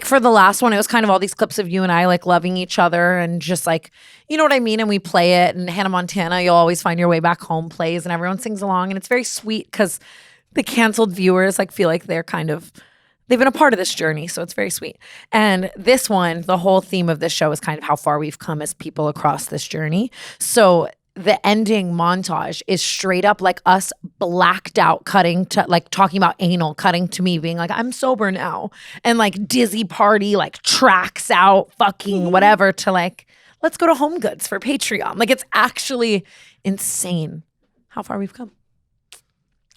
for the last one, it was kind of all these clips of you and I like loving each other and just like, you know what I mean? And we play it, and Hannah Montana, You'll Always Find Your Way Back Home plays, and everyone sings along. And it's very sweet because the canceled viewers like feel like they've been a part of this journey. So it's very sweet. And this one, the whole theme of this show is kind of how far we've come as people across this journey. So the ending montage is straight up like us blacked out, cutting to like talking about anal, cutting to me being like, I'm sober now. And like Dizzy Party, like tracks out fucking whatever to like, let's go to Home Goods for Patreon. Like, it's actually insane how far we've come.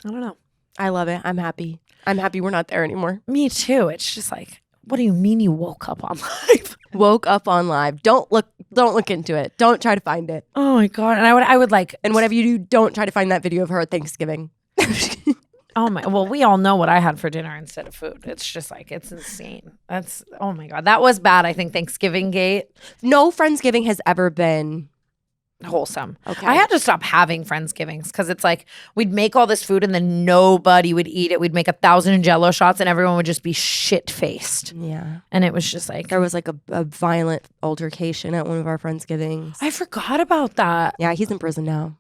I don't know. I love it. I'm happy. I'm happy we're not there anymore. Me too. It's just like, what do you mean you woke up on live? Woke up on live. Don't look into it. Don't try to find it. Oh my God. And I would like, and whatever you do, don't try to find that video of her at Thanksgiving. Well, we all know what I had for dinner instead of food. It's just like, it's insane. Oh my God. That was bad. I think Thanksgiving gate. No Friendsgiving has ever been wholesome. Okay. I had to stop having Friendsgivings because it's like we'd make all this food and then nobody would eat it. We'd make 1,000 Jell-O shots and everyone would just be shit-faced. Yeah. And it was just like, there was like a violent altercation at one of our Friendsgivings. I forgot about that. Yeah, he's in prison now.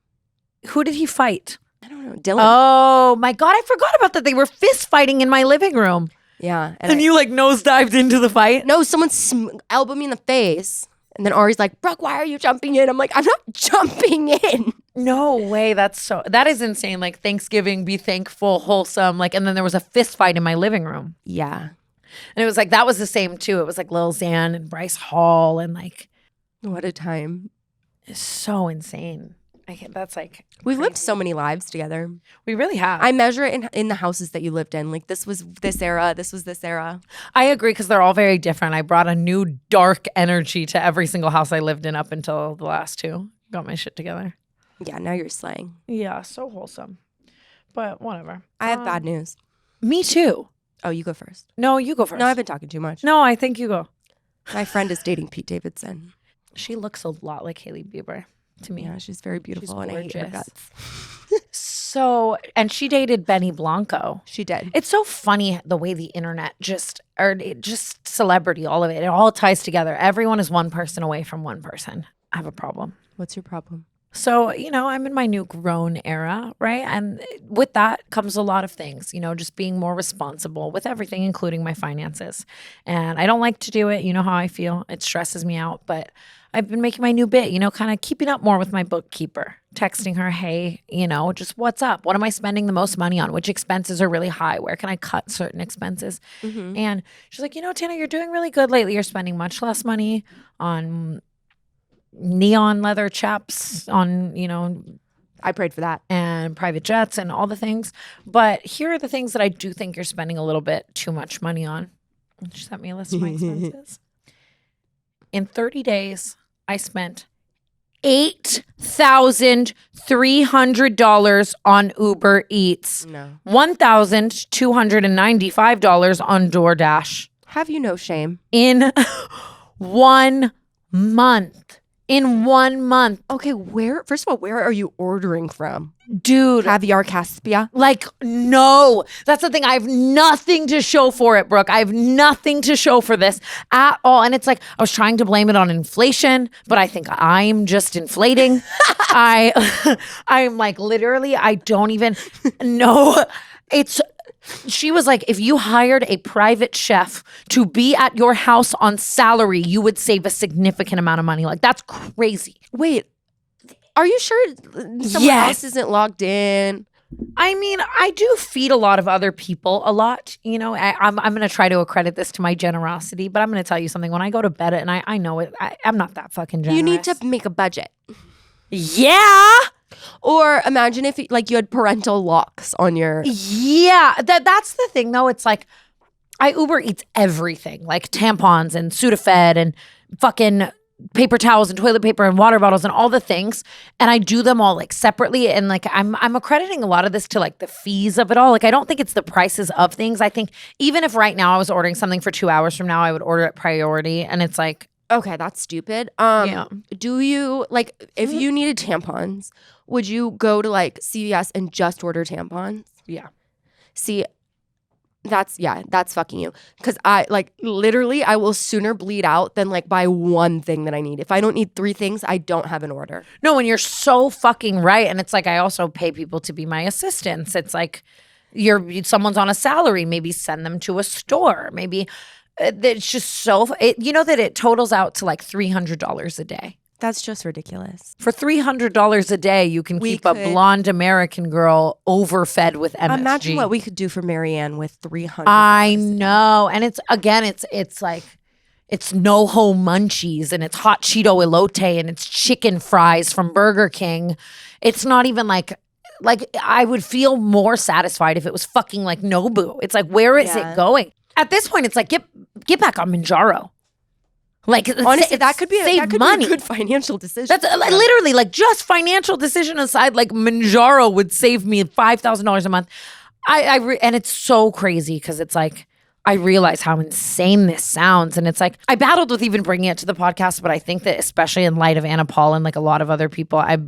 Who did he fight? I don't know. Dylan. Oh my God, I forgot about that. They were fist fighting in my living room. Yeah. And you like nosedived into the fight? No, someone elbowed me in the face. And then Ari's like, Brooke, why are you jumping in? I'm like, I'm not jumping in. No way. That is insane. Like Thanksgiving, be thankful, wholesome. Like, and then there was a fist fight in my living room. Yeah. And it was like, that was the same too. It was like Lil Xan and Bryce Hall and like. What a time. It's so insane. That's like. We've lived so many lives together. We really have. I measure it in the houses that you lived in. Like this was this era. This was this era. I agree because they're all very different. I brought a new dark energy to every single house I lived in up until the last two. Got my shit together. Yeah, now you're slaying. Yeah, so wholesome. But whatever. I have bad news. Me too. Oh, you go first. No, you go first. No, I've been talking too much. No, I think you go. My friend is dating Pete Davidson. She looks a lot like Hailey Bieber to me. Yeah, she's very beautiful and I hate her guts. So, and she dated Benny Blanco. She did. It's so funny the way the internet just celebrity, all of it all ties together. Everyone is one person away from one person. I have a problem. What's your problem? So, I'm in my new grown era, right? And with that comes a lot of things, just being more responsible with everything, including my finances. And I don't like to do it. You know how I feel. It stresses me out. But I've been making my new bit, kind of keeping up more with my bookkeeper, texting her, hey, just what's up? What am I spending the most money on? Which expenses are really high? Where can I cut certain expenses? Mm-hmm. And she's like, Tana, you're doing really good lately. You're spending much less money on neon leather chaps, on, I prayed for that. And private jets and all the things. But here are the things that I do think you're spending a little bit too much money on. And she sent me a list of my expenses. In 30 days, I spent $8,300 on Uber Eats. No. $1,295 on DoorDash. Have you no shame? In 1 month. In 1 month. Okay, first of all, where are you ordering from? Dude. Caviar Caspia? Like, no. That's the thing. I have nothing to show for it, Brooke. I have nothing to show for this at all. And it's like, I was trying to blame it on inflation, but I think I'm just inflating. I'm like, literally, I don't even know. She was like, if you hired a private chef to be at your house on salary, you would save a significant amount of money. Like, that's crazy. Wait, are you sure someone else isn't logged in? I mean, I do feed a lot of other people a lot. I'm going to try to accredit this to my generosity, but I'm going to tell you something. When I go to bed at night, I know it. I'm not that fucking generous. You need to make a budget. Yeah. Or imagine if like you had parental locks on your. Yeah, that's the thing though. It's like I Uber Eats everything, like tampons and Sudafed and fucking paper towels and toilet paper and water bottles and all the things, and I do them all like separately, and like I'm accrediting a lot of this to like the fees of it all. Like I don't think it's the prices of things. I think even if right now I was ordering something for 2 hours from now, I would order it priority, and it's like, okay, that's stupid. Yeah. Do you like if you needed tampons, would you go to like CVS and just order tampons? Yeah. See, that's fucking you. Because I like literally I will sooner bleed out than like buy one thing that I need. If I don't need 3 things, I don't have an order. No, and you're so fucking right. And it's like I also pay people to be my assistants. It's like someone's on a salary, maybe send them to a store. Maybe it's just so you know that it totals out to like $300 a day. That's just ridiculous. For $300 a day, you can keep a blonde American girl overfed with MSG. Imagine what we could do for Marianne with $300. I know. And it's like, it's NoHo munchies and it's hot Cheeto elote and it's chicken fries from Burger King. It's not even like I would feel more satisfied if it was fucking like Nobu. It's like, where is it going? At this point, it's like, get back on Mongeau. Like honestly, that could be a money. Good financial decision. That's literally like just financial decision aside. Like Mongeau would save me $5,000 a month. And it's so crazy because it's like I realize how insane this sounds, and it's like I battled with even bringing it to the podcast, but I think that especially in light of Anna Paul and like a lot of other people, I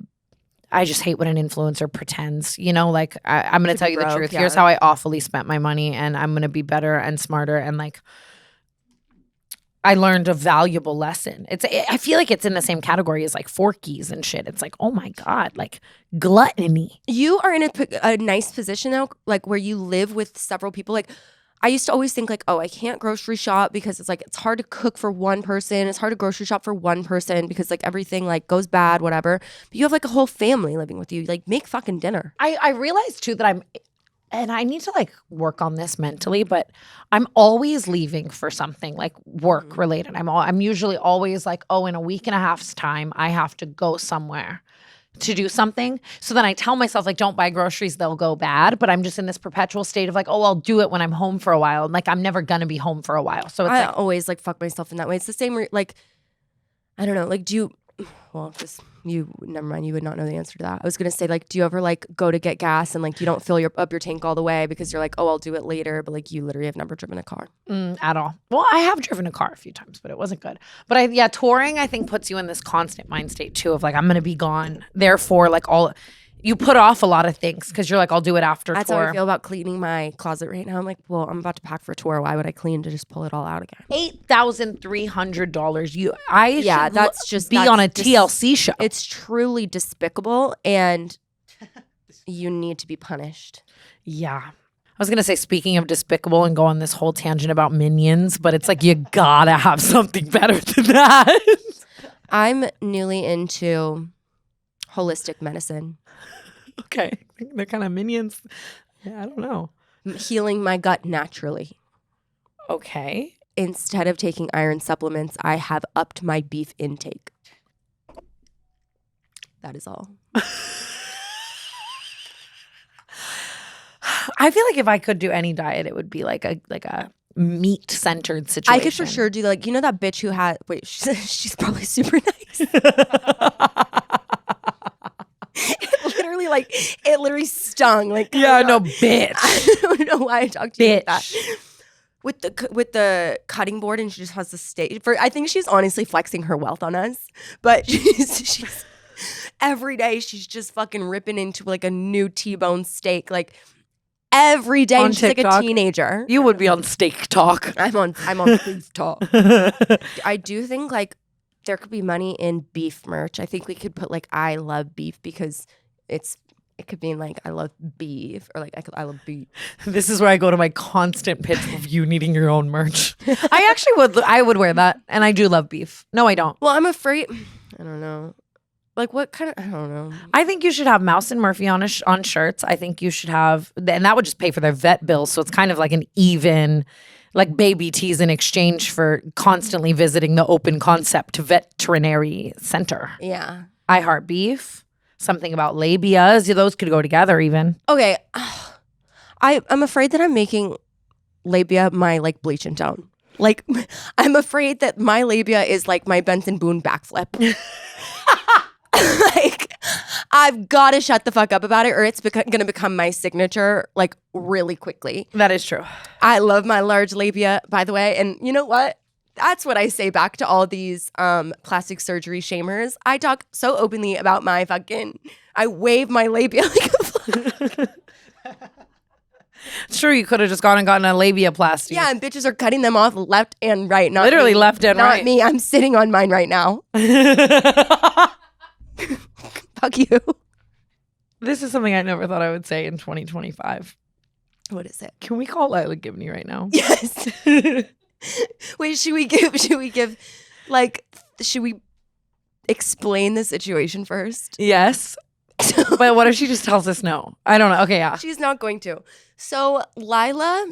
just hate when an influencer pretends. You know, like I'm going to tell you the truth. Yeah. Here's how I awfully spent my money, and I'm going to be better and smarter and like. I learned a valuable lesson. I feel like it's in the same category as like Forkies and shit. It's like, oh my God, like gluttony. You are in a nice position though, like where you live with several people. Like I used to always think like, oh, I can't grocery shop because it's like, it's hard to cook for one person. It's hard to grocery shop for one person because like everything like goes bad, whatever. But you have like a whole family living with you. Like make fucking dinner. I realized too that and I need to like work on this mentally, but I'm always leaving for something like work related. I'm usually always like, oh, in a week and a half's time, I have to go somewhere to do something. So then I tell myself like, don't buy groceries, they'll go bad. But I'm just in this perpetual state of like, oh, I'll do it when I'm home for a while. And like, I'm never gonna be home for a while. So it's I always like fuck myself in that way. It's the same, like, I don't know, like never mind, you would not know the answer to that. I was gonna say like, do you ever like go to get gas and like you don't fill up your tank all the way because you're like, oh, I'll do it later, but like you literally have never driven a car at all. Well, I have driven a car a few times, but it wasn't good. But touring I think puts you in this constant mind state too of like, I'm gonna be gone. Therefore, like you put off a lot of things because you're like, I'll do it after That's tour. That's how I feel about cleaning my closet right now. I'm like, well, I'm about to pack for a tour. Why would I clean to just pull it all out again? $8,300. That's just be on a TLC show. It's truly despicable, and you need to be punished. Yeah. I was going to say, speaking of despicable, and go on this whole tangent about Minions, but it's like you gotta have something better than that. I'm newly into holistic medicine. Okay. They're kind of Minions. Yeah, I don't know. Healing my gut naturally. Okay. Instead of taking iron supplements, I have upped my beef intake. That is all. I feel like if I could do any diet, it would be like a meat-centered situation. I could for sure do like, you know that bitch who had, she's probably super nice. It literally stung. Like, yeah, no, bitch. I don't know why I talked to you like that. With the cutting board, and she just has the steak. I think she's honestly flexing her wealth on us, but she's every day she's just fucking ripping into like a new T-bone steak, like every day. And she's like a teenager. You would be on Steak Talk. I'm on Beef Talk. I do think like there could be money in beef merch. I think we could put like I love beef because it could mean like I love beef or like I love beef. This is where I go to my constant pitch of you needing your own merch. I would wear that, and I do love beef. No, I don't. Well, I'm afraid. I don't know. Like what kind of? I don't know. I think you should have Mouse and Murphy on shirts. I think you should have, and that would just pay for their vet bills. So it's kind of like an even, like baby teas in exchange for constantly visiting the open concept veterinary center. Yeah. I Heart Beef. something about labias. Those could go together even. Okay. I'm afraid that I'm making labia my like bleach and tone. Like, I'm afraid that my labia is like my Benson Boone backflip. Like, I've got to shut the fuck up about it or it's going to become my signature like really quickly. That is true. I love my large labia, by the way. And you know what? That's what I say back to all these plastic surgery shamers. I talk so openly about my I wave my labia like a flag. Sure, you could have just gone and gotten a labiaplasty. Yeah, and bitches are cutting them off left and right. Not literally me. Left and right. Not me. I'm sitting on mine right now. Fuck you. This is something I never thought I would say in 2025. What is it? Can we call Lila Gibney right now? Yes. Wait, should we explain the situation first? Yes. But what if she just tells us no? I don't know. Okay, yeah. She's not going to. So Lila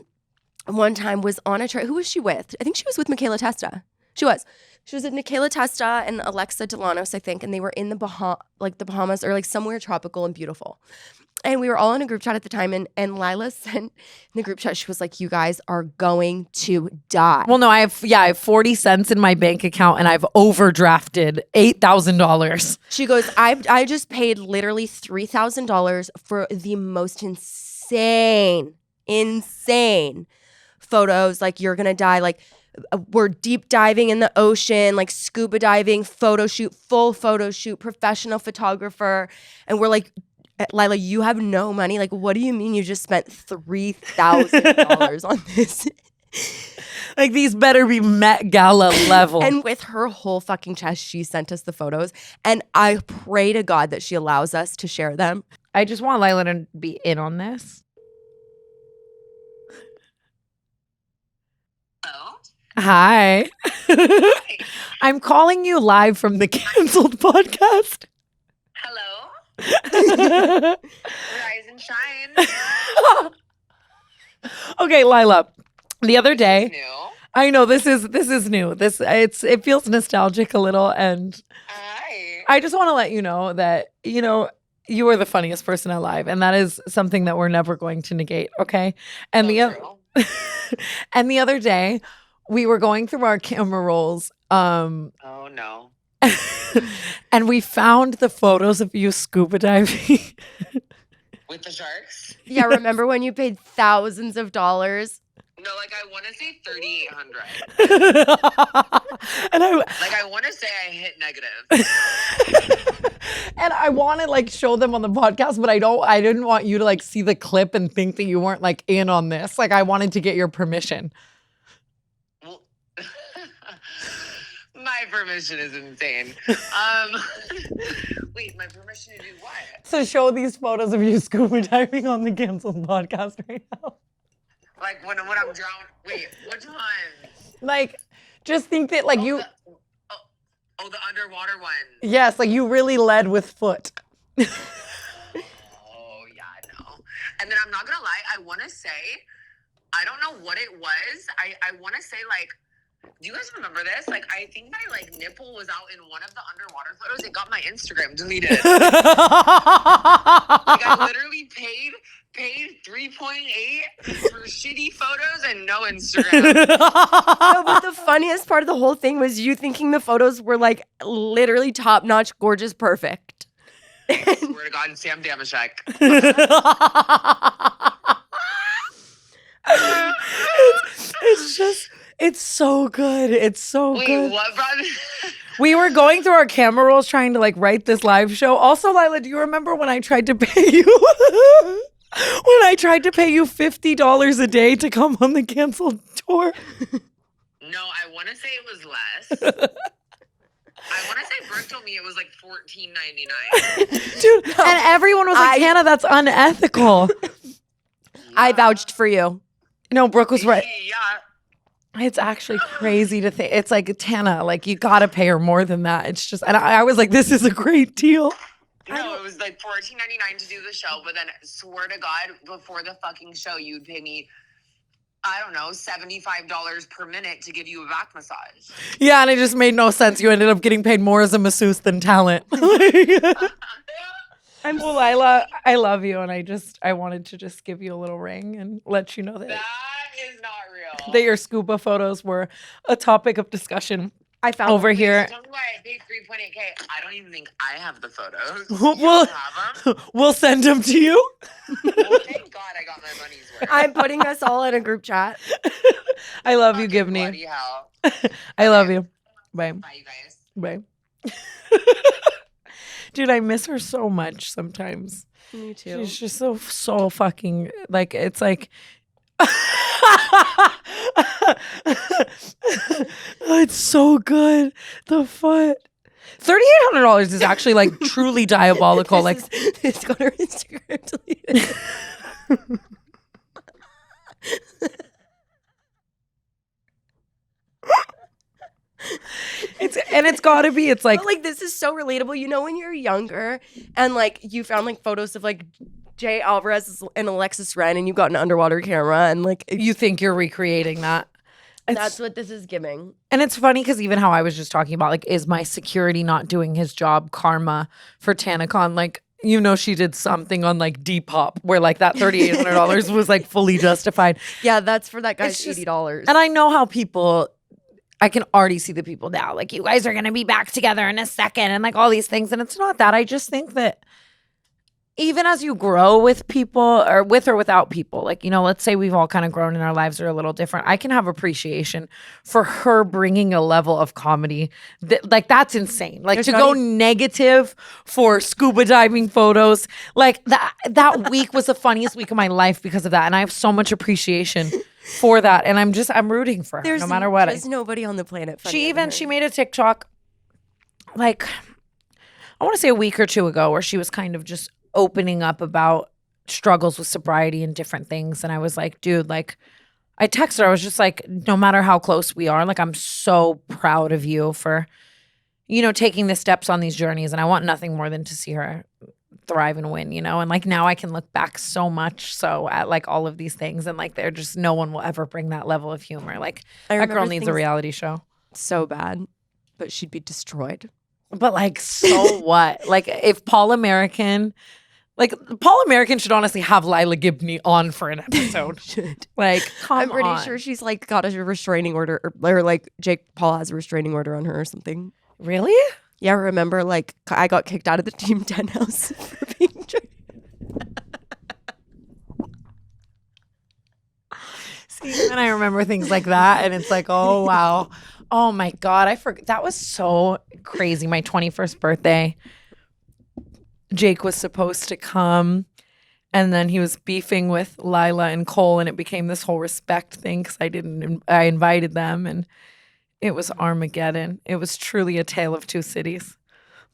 one time was on a trip. Who was she with? I think she was with Michaela Testa. She was with Michaela Testa and Alexa Delanos, I think, and they were in the Bahamas or like somewhere tropical and beautiful. And we were all in a group chat at the time, and Lila sent in the group chat, she was like, you guys are going to die. Well, no, I have 40 cents in my bank account and I've overdrafted $8,000. She goes, I just paid literally $3,000 for the most insane photos. Like, you're going to die. Like, we're deep diving in the ocean, like scuba diving, full photo shoot, professional photographer. And we're like, Lila, you have no money. Like, what do you mean you just spent $3,000 on this? Like, these better be Met Gala level. And with her whole fucking chest, she sent us the photos. And I pray to God that she allows us to share them. I just want Lila to be in on this. Hello? Hi. Hi. I'm calling you live from the Canceled podcast. Hello? Rise and shine. Okay, Lila. The other day, New. I know this is new. It feels nostalgic a little, and Hi. I just want to let you know that you are the funniest person alive, and that is something that we're never going to negate. Okay, and and the other day, we were going through our camera rolls. Oh no. And we found the photos of you scuba diving. With the sharks? Yeah, remember when you paid thousands of dollars? No, like I want to say 3,800. And I want to say I hit negative. and I want to like show them on the podcast, but I didn't want you to like see the clip and think that you weren't like in on this. Like, I wanted to get your permission. Well, my permission is insane. Wait, my permission to do what? So show these photos of you scuba diving on the Canceled podcast right now. Like when I'm drowned. Wait, which one? Like, just think that like the underwater one. Yes, like you really led with foot. Oh yeah, no. And then I'm not gonna lie, I want to say, I don't know what it was. I want to say like, do you guys remember this? Like, I think my like nipple was out in one of the underwater photos. It got my Instagram deleted. Like, I literally paid 3.8 for shitty photos and no Instagram. No, but the funniest part of the whole thing was you thinking the photos were like literally top notch, gorgeous, perfect. I swear to God, Sam Damashek. It's so good. It's so Wait, good. what, brother? We were going through our camera rolls trying to like write this live show. Also, Lila, do you remember when I tried to pay you? When I tried to pay you $50 a day to come on the Canceled tour? No, I want to say it was less. I want to say Brooke told me it was like $14.99. Dude, and everyone was like, Tana, that's unethical. I vouched for you. No, Brooke was right. Yeah. It's actually crazy to think. It's like, Tana, like you got to pay her more than that. It's just, and I was like, this is a great deal. No, it was like $14.99 to do the show, but then swear to God, before the fucking show, you'd pay me, I don't know, $75 per minute to give you a back massage. Yeah, and it just made no sense. You ended up getting paid more as a masseuse than talent. Well, Lila, I love you, and I wanted to just give you a little ring and let you know that is not real. that your scuba photos were a topic of discussion. I found over here. Tell me why I paid $3.8K. I don't even think I have the photos. We'll, have them? we'll send them to you. Well, thank God I got my money's worth. I'm putting us all in a group chat. I love you, Gibney. Bloody hell. I love you. Bye. Bye, you guys. Bye. Dude, I miss her so much sometimes. Me too. She's just so fucking, like, it's like, it's so good. The foot. $3,800 is actually like truly diabolical. It's got her Instagram deleted. It's gotta be. It's like, But, like, this is so relatable. You know, when you're younger and like you found like photos of like Jay Alvarez and Alexis Ren, and you got an underwater camera, and like you think you're recreating that. that's what this is giving. And it's funny because even how I was just talking about, like, is my security not doing his job karma for TanaCon? Like, you know, she did something on like Depop where like that $3,800 was like fully justified. Yeah, that's for that guy's It's just- $80. And I know how people, I can already see the people now, like, you guys are going to be back together in a second and like all these things. And it's not that. I just think that even as you grow with people or with or without people, like, you know, let's say we've all kind of grown and our lives are a little different. I can have appreciation for her bringing a level of comedy that, like, that's insane. Like, There's to not go even- negative for scuba diving photos, like that week was the funniest week of my life because of that. And I have so much appreciation for that. And I'm rooting for her There's no matter what. There's nobody on the planet. She made a TikTok, like, I want to say a week or two ago, where she was kind of just opening up about struggles with sobriety and different things. And I was like, dude, like, I texted her. I was just like, no matter how close we are, like, I'm so proud of you for, you know, taking the steps on these journeys. And I want nothing more than to see her thrive and win, you know? And like, now I can look back so much so at like all of these things. And like, they're just, no one will ever bring that level of humor. Like, that girl needs a reality show. So bad, but she'd be destroyed. But like, so what? Like, if Paul American should honestly have Lila Gibney on for an episode. Should. Like, I'm pretty sure she's like got a restraining order, or like Jake Paul has a restraining order on her or something. Really? Yeah, remember, like, I got kicked out of the Team 10 house for being See, and I remember things like that, and it's like, oh wow, oh my god, I forgot. That was so crazy. My 21st birthday, Jake was supposed to come, and then he was beefing with Lila and Cole, and it became this whole respect thing because I invited them, and it was Armageddon. It was truly a tale of two cities.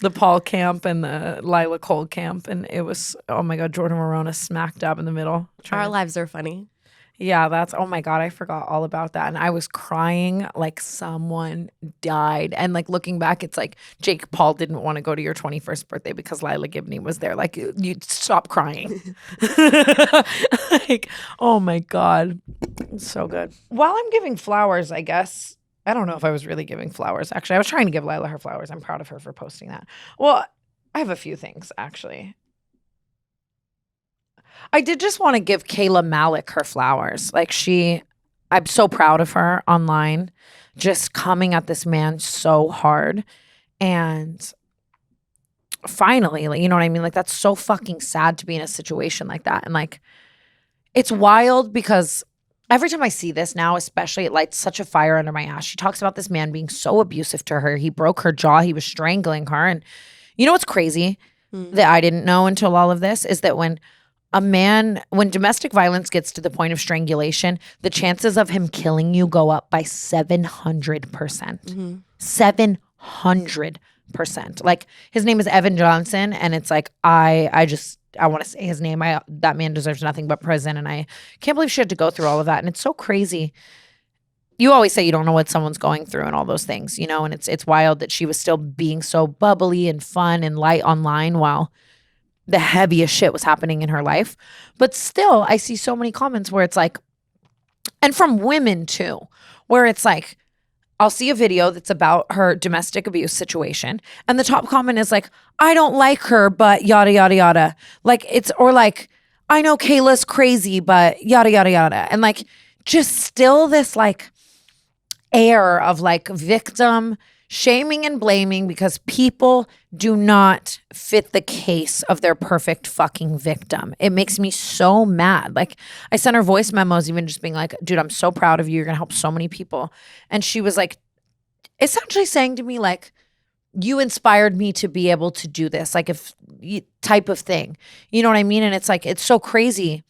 The Paul camp and the Lila Cole camp. And it was, oh my God, Jordan Morona smack dab in the middle. Our lives are funny. Yeah, oh my God, I forgot all about that. And I was crying like someone died. And like looking back, it's like Jake Paul didn't want to go to your 21st birthday because Lila Gibney was there. Like, you stop crying. Like, oh my God. It's so good. While I'm giving flowers, I guess, I don't know if I was really giving flowers. Actually, I was trying to give Lila her flowers. I'm proud of her for posting that. Well, I have a few things, actually. I did just want to give Kayla Malik her flowers. Like, I'm so proud of her online, just coming at this man so hard. And finally, like, you know what I mean? Like, that's so fucking sad to be in a situation like that. And like, it's wild because every time I see this now, especially, it lights such a fire under my ass. She talks about this man being so abusive to her. He broke her jaw. He was strangling her. And you know what's crazy that I didn't know until all of this is that when domestic violence gets to the point of strangulation, the chances of him killing you go up by 700%. 700%. Like, his name is Evan Johnson, and it's like, I want to say his name. That man deserves nothing but prison, and I can't believe she had to go through all of that. And it's so crazy. You always say you don't know what someone's going through and all those things, you know, and it's wild that she was still being so bubbly and fun and light online while the heaviest shit was happening in her life. But still, I see so many comments where it's like, and from women too, where it's like, I'll see a video that's about her domestic abuse situation, and the top comment is like, I don't like her, but yada, yada, yada. Like, or like, I know Kayla's crazy, but yada, yada, yada. And like, just still this like air of like victim shaming and blaming because people do not fit the case of their perfect fucking victim. It makes me so mad. Like, I sent her voice memos even just being like, dude, I'm so proud of you. You're going to help so many people. And she was like, essentially saying to me like, you inspired me to be able to do this, like if type of thing. You know what I mean? And it's like, it's so crazy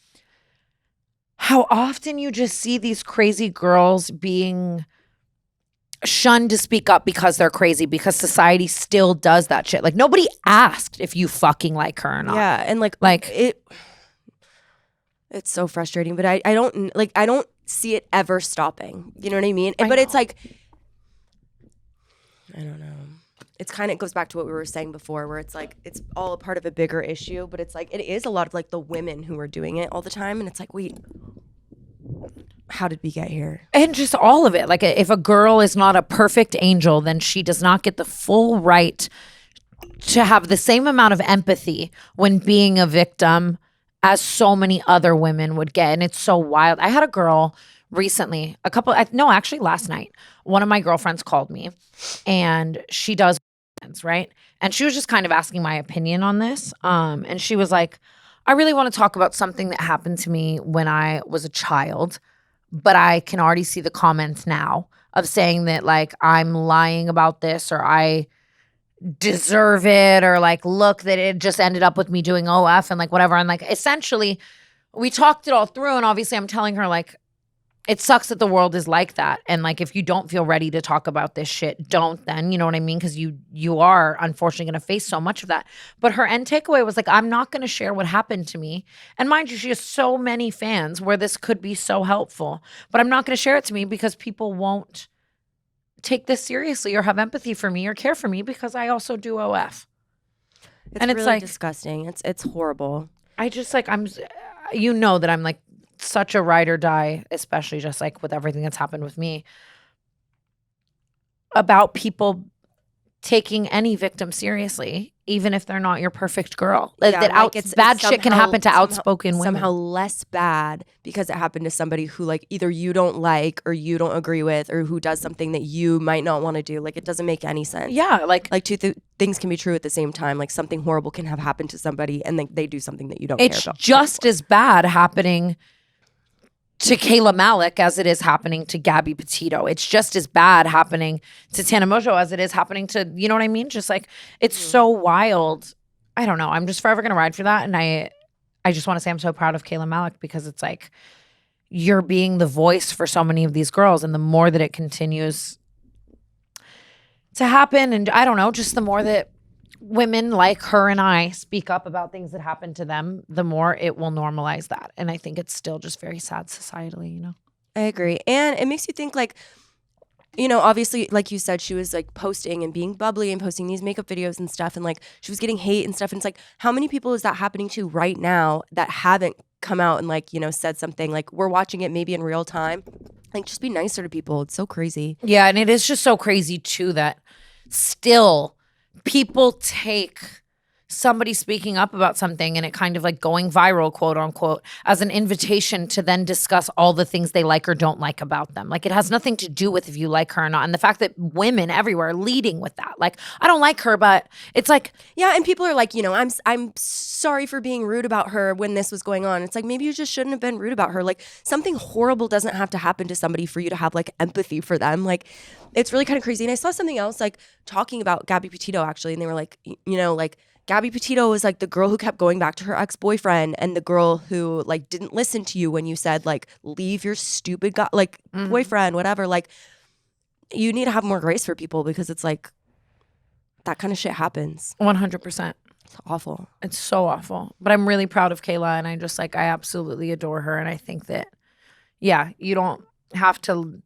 how often you just see these crazy girls being shunned to speak up because they're crazy, because society still does that shit. Like, nobody asked if you fucking like her or not. Yeah, and like it's so frustrating, but I don't see it ever stopping. You know what I mean? But it's like, I don't know. It's kind of goes back to what we were saying before, where it's like it's all a part of a bigger issue, but it's like it is a lot of like the women who are doing it all the time, and it's like, wait, how did we get here? And just all of it. Like, if a girl is not a perfect angel, then she does not get the full right to have the same amount of empathy when being a victim as so many other women would get. And it's so wild. I had a girl recently, actually last night, one of my girlfriends called me, and she does, right? And she was just kind of asking my opinion on this. And she was like, I really want to talk about something that happened to me when I was a child, but I can already see the comments now of saying that like I'm lying about this, or I deserve it, or like, look, that it just ended up with me doing OF and like whatever. And like, essentially we talked it all through, and obviously I'm telling her like, it sucks that the world is like that. And like, if you don't feel ready to talk about this shit, don't then, you know what I mean? Because you are unfortunately going to face so much of that. But her end takeaway was like, I'm not going to share what happened to me. And mind you, she has so many fans where this could be so helpful. But I'm not going to share it to me because people won't take this seriously or have empathy for me or care for me because I also do OF. It's really like disgusting. It's horrible. I just like, you know that I'm like, such a ride or die, especially just like with everything that's happened with me, about people taking any victim seriously, even if they're not your perfect girl. Yeah, bad shit can happen to outspoken women. Somehow less bad because it happened to somebody who like either you don't like or you don't agree with, or who does something that you might not want to do. Like, it doesn't make any sense. Yeah, like two things can be true at the same time. Like, something horrible can have happened to somebody, and they do something that you don't care about. It's just as bad happening to Kayla Malik as it is happening to Gabby Petito. It's just as bad happening to Tana Mongeau as it is happening to, you know what I mean? Just like, it's so wild. I don't know. I'm just forever going to ride for that. And I just want to say I'm so proud of Kayla Malik, because it's like, you're being the voice for so many of these girls. And the more that it continues to happen, and I don't know, just the more that women like her and I speak up about things that happen to them, the more it will normalize that. And I think it's still just very sad societally, you know? I agree. And it makes you think like, you know, obviously, like you said, she was like posting and being bubbly and posting these makeup videos and stuff. And like, she was getting hate and stuff. And it's like, how many people is that happening to right now that haven't come out and like, you know, said something? Like, we're watching it maybe in real time. Like, just be nicer to people. It's so crazy. Yeah. And it is just so crazy too that still people take somebody speaking up about something and it kind of like going viral, quote unquote, as an invitation to then discuss all the things they like or don't like about them. Like, it has nothing to do with if you like her or not. And the fact that women everywhere are leading with that, like, I don't like her, but it's like, yeah. And people are like, you know, I'm sorry for being rude about her when this was going on. It's like, maybe you just shouldn't have been rude about her. Like, something horrible doesn't have to happen to somebody for you to have like empathy for them. Like, it's really kind of crazy. And I saw something else like talking about Gabby Petito actually. And they were like, you know, like, Gabby Petito was like the girl who kept going back to her ex-boyfriend, and the girl who like didn't listen to you when you said like, leave your stupid boyfriend, whatever. Like, you need to have more grace for people, because it's like that kind of shit happens. 100%. It's awful. It's so awful. But I'm really proud of Kayla, and I just like, I absolutely adore her. And I think that, yeah, you don't have to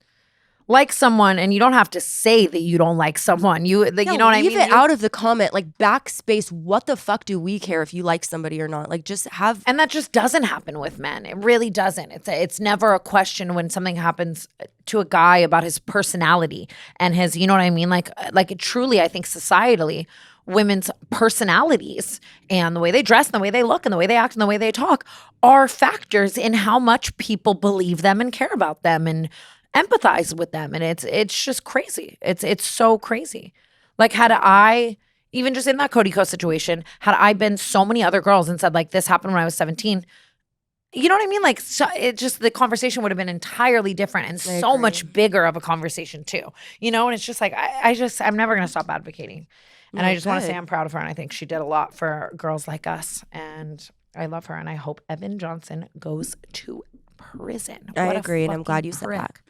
like someone, and you don't have to say that you don't like someone. You know what I mean? Leave it out of the comment, like backspace. What the fuck do we care if you like somebody or not? Like, just have. And that just doesn't happen with men. It really doesn't. It's never a question when something happens to a guy about his personality and his, you know what I mean? Like it truly, I think societally, women's personalities and the way they dress and the way they look and the way they act and the way they talk are factors in how much people believe them and care about them and empathize with them. And it's just crazy. It's so crazy. Like, had I, even just in that Cody Co situation, had I been so many other girls and said like, this happened when I was 17, you know what I mean? Like, so it just, the conversation would have been entirely different and so much bigger of a conversation too, you know? And it's just like, I'm never going to stop advocating. And I just want to say I'm proud of her. And I think she did a lot for girls like us. And I love her. And I hope Evan Johnson goes to prison. I agree. And I'm glad you said that.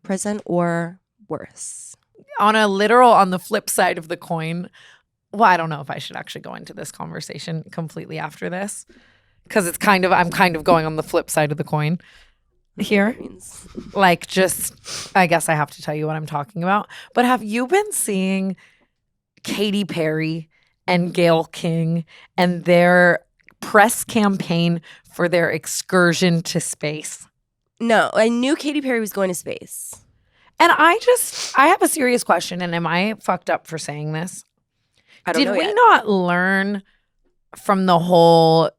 Prison or worse. On the flip side of the coin. Well, I don't know if I should actually go into this conversation completely after this. Because I'm kind of going on the flip side of the coin here. Like, just, I guess I have to tell you what I'm talking about. But have you been seeing Katy Perry and Gayle King and their press campaign for their excursion to space? No, I knew Katy Perry was going to space. And I have a serious question, and am I fucked up for saying this? Did we not learn from the whole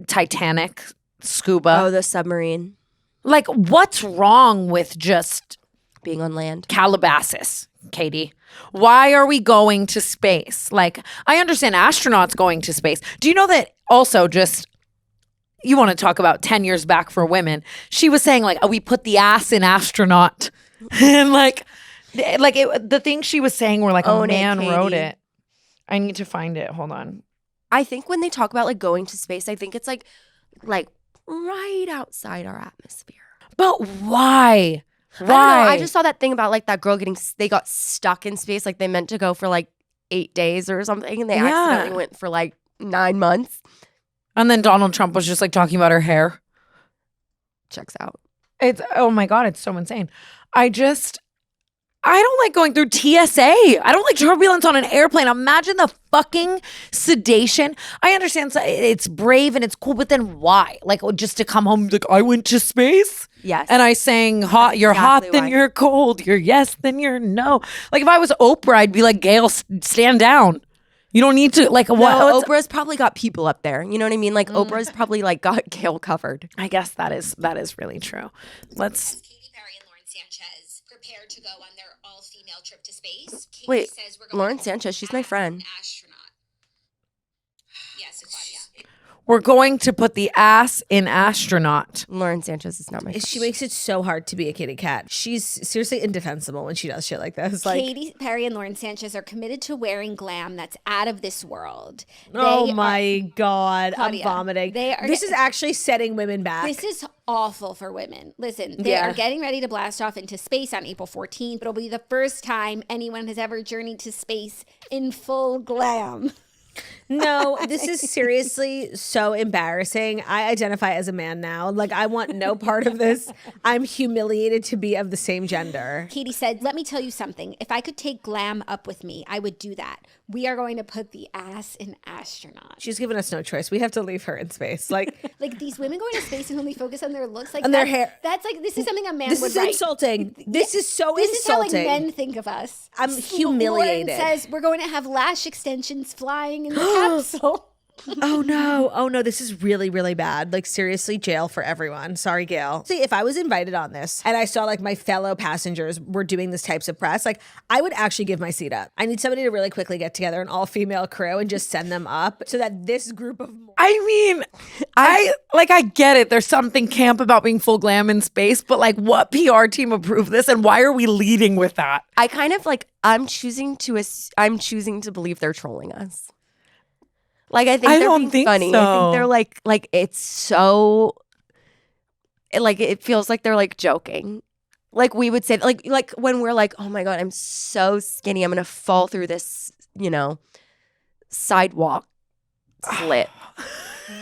Titanic scuba? Oh, the submarine. Like, what's wrong with just being on land? Calabasas, Katie. Why are we going to space? Like, I understand astronauts going to space. Do you know that also just, you want to talk about 10 years back for women, she was saying like, oh, we put the ass in astronaut. And the things she was saying were like, a man wrote it. I need to find it. Hold on. I think when they talk about like going to space, I think it's like right outside our atmosphere. But why? I don't know. I just saw that thing about like that girl they got stuck in space. Like they meant to go for like 8 days or something. And they accidentally went for like 9 months. And then Donald Trump was just like talking about her hair. Checks out. It's, oh my God, it's so insane. I don't like going through TSA. I don't like turbulence on an airplane. Imagine the fucking sedation. I understand it's brave and it's cool, but then why? Like, just to come home, like, I went to space? Yes. And I sang hot, you're hot, then you're cold. You're yes, then you're no. Like, if I was Oprah, I'd be like, Gayle, stand down. You don't need to, like, what? No, Oprah's probably got people up there. You know what I mean? Like, Oprah's probably, like, got Gayle covered. I guess that is really true. Let's... Katy Perry and Lauren Sanchez prepared to go on their all-female trip to space. Katy Wait, says we're going Lauren Sanchez, she's my friend. Astronaut. Yes, Claudia. We're going to put the ass in astronaut. Lauren Sanchez is not my friend. She makes it so hard to be a kitty cat. She's seriously indefensible when she does shit like this. Like, Katy Perry and Lauren Sanchez are committed to wearing glam that's out of this world. oh my God, Claudia, I'm vomiting. This is actually setting women back. This is awful for women. Listen, they are getting ready to blast off into space on April 14th. It'll be the first time anyone has ever journeyed to space in full glam. No, this is seriously so embarrassing. I identify as a man now. Like, I want no part of this. I'm humiliated to be of the same gender. Katie said, let me tell you something. If I could take glam up with me, I would do that. We are going to put the ass in astronaut. She's given us no choice. We have to leave her in space. Like these women going to space and only focus on their looks, like on their hair. That's like, this is something a man this would is write. Insulting. This is so this insulting. This is how like men think of us. I'm humiliated. Lauren says we're going to have lash extensions flying in the capsule. Oh no, this is really, really bad. Like, seriously, jail for everyone. Sorry, Gayle. See, if I was invited on this and I saw like my fellow passengers were doing this types of press, like, I would actually give my seat up. I need somebody to really quickly get together an all-female crew and just send them up so that this group of I mean, I get it. There's something camp about being full glam in space, but like, what PR team approved this and why are we leading with that? I kind of like, I'm choosing to believe they're trolling us. Like, I think they're being funny. So. I think they're like it's so, like, it feels like they're like joking. Like we would say, like when we're like, oh my God, I'm so skinny, I'm gonna fall through this, sidewalk slit.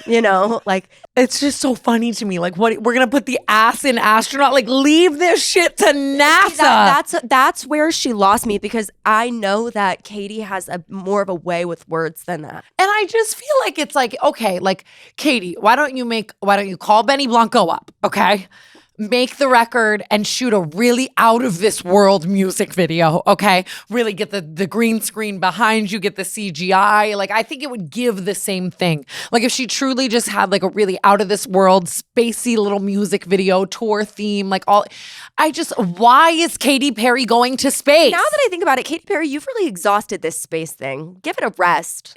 You know, like it's just so funny to me. Like, what we're gonna put the ass in astronaut? Like, leave this shit to NASA. That's where she lost me, because I know that Katie has more of a way with words than that. And I just feel like it's like, okay, like Katie, why don't you call Benny Blanco up, okay? Make the record and shoot a really out of this world music video, okay? Really get the green screen behind you, get the CGI. Like, I think it would give the same thing. Like, if she truly just had like a really out of this world, spacey little music video, tour theme, like why is Katy Perry going to space? Now that I think about it, Katy Perry, you've really exhausted this space thing. Give it a rest.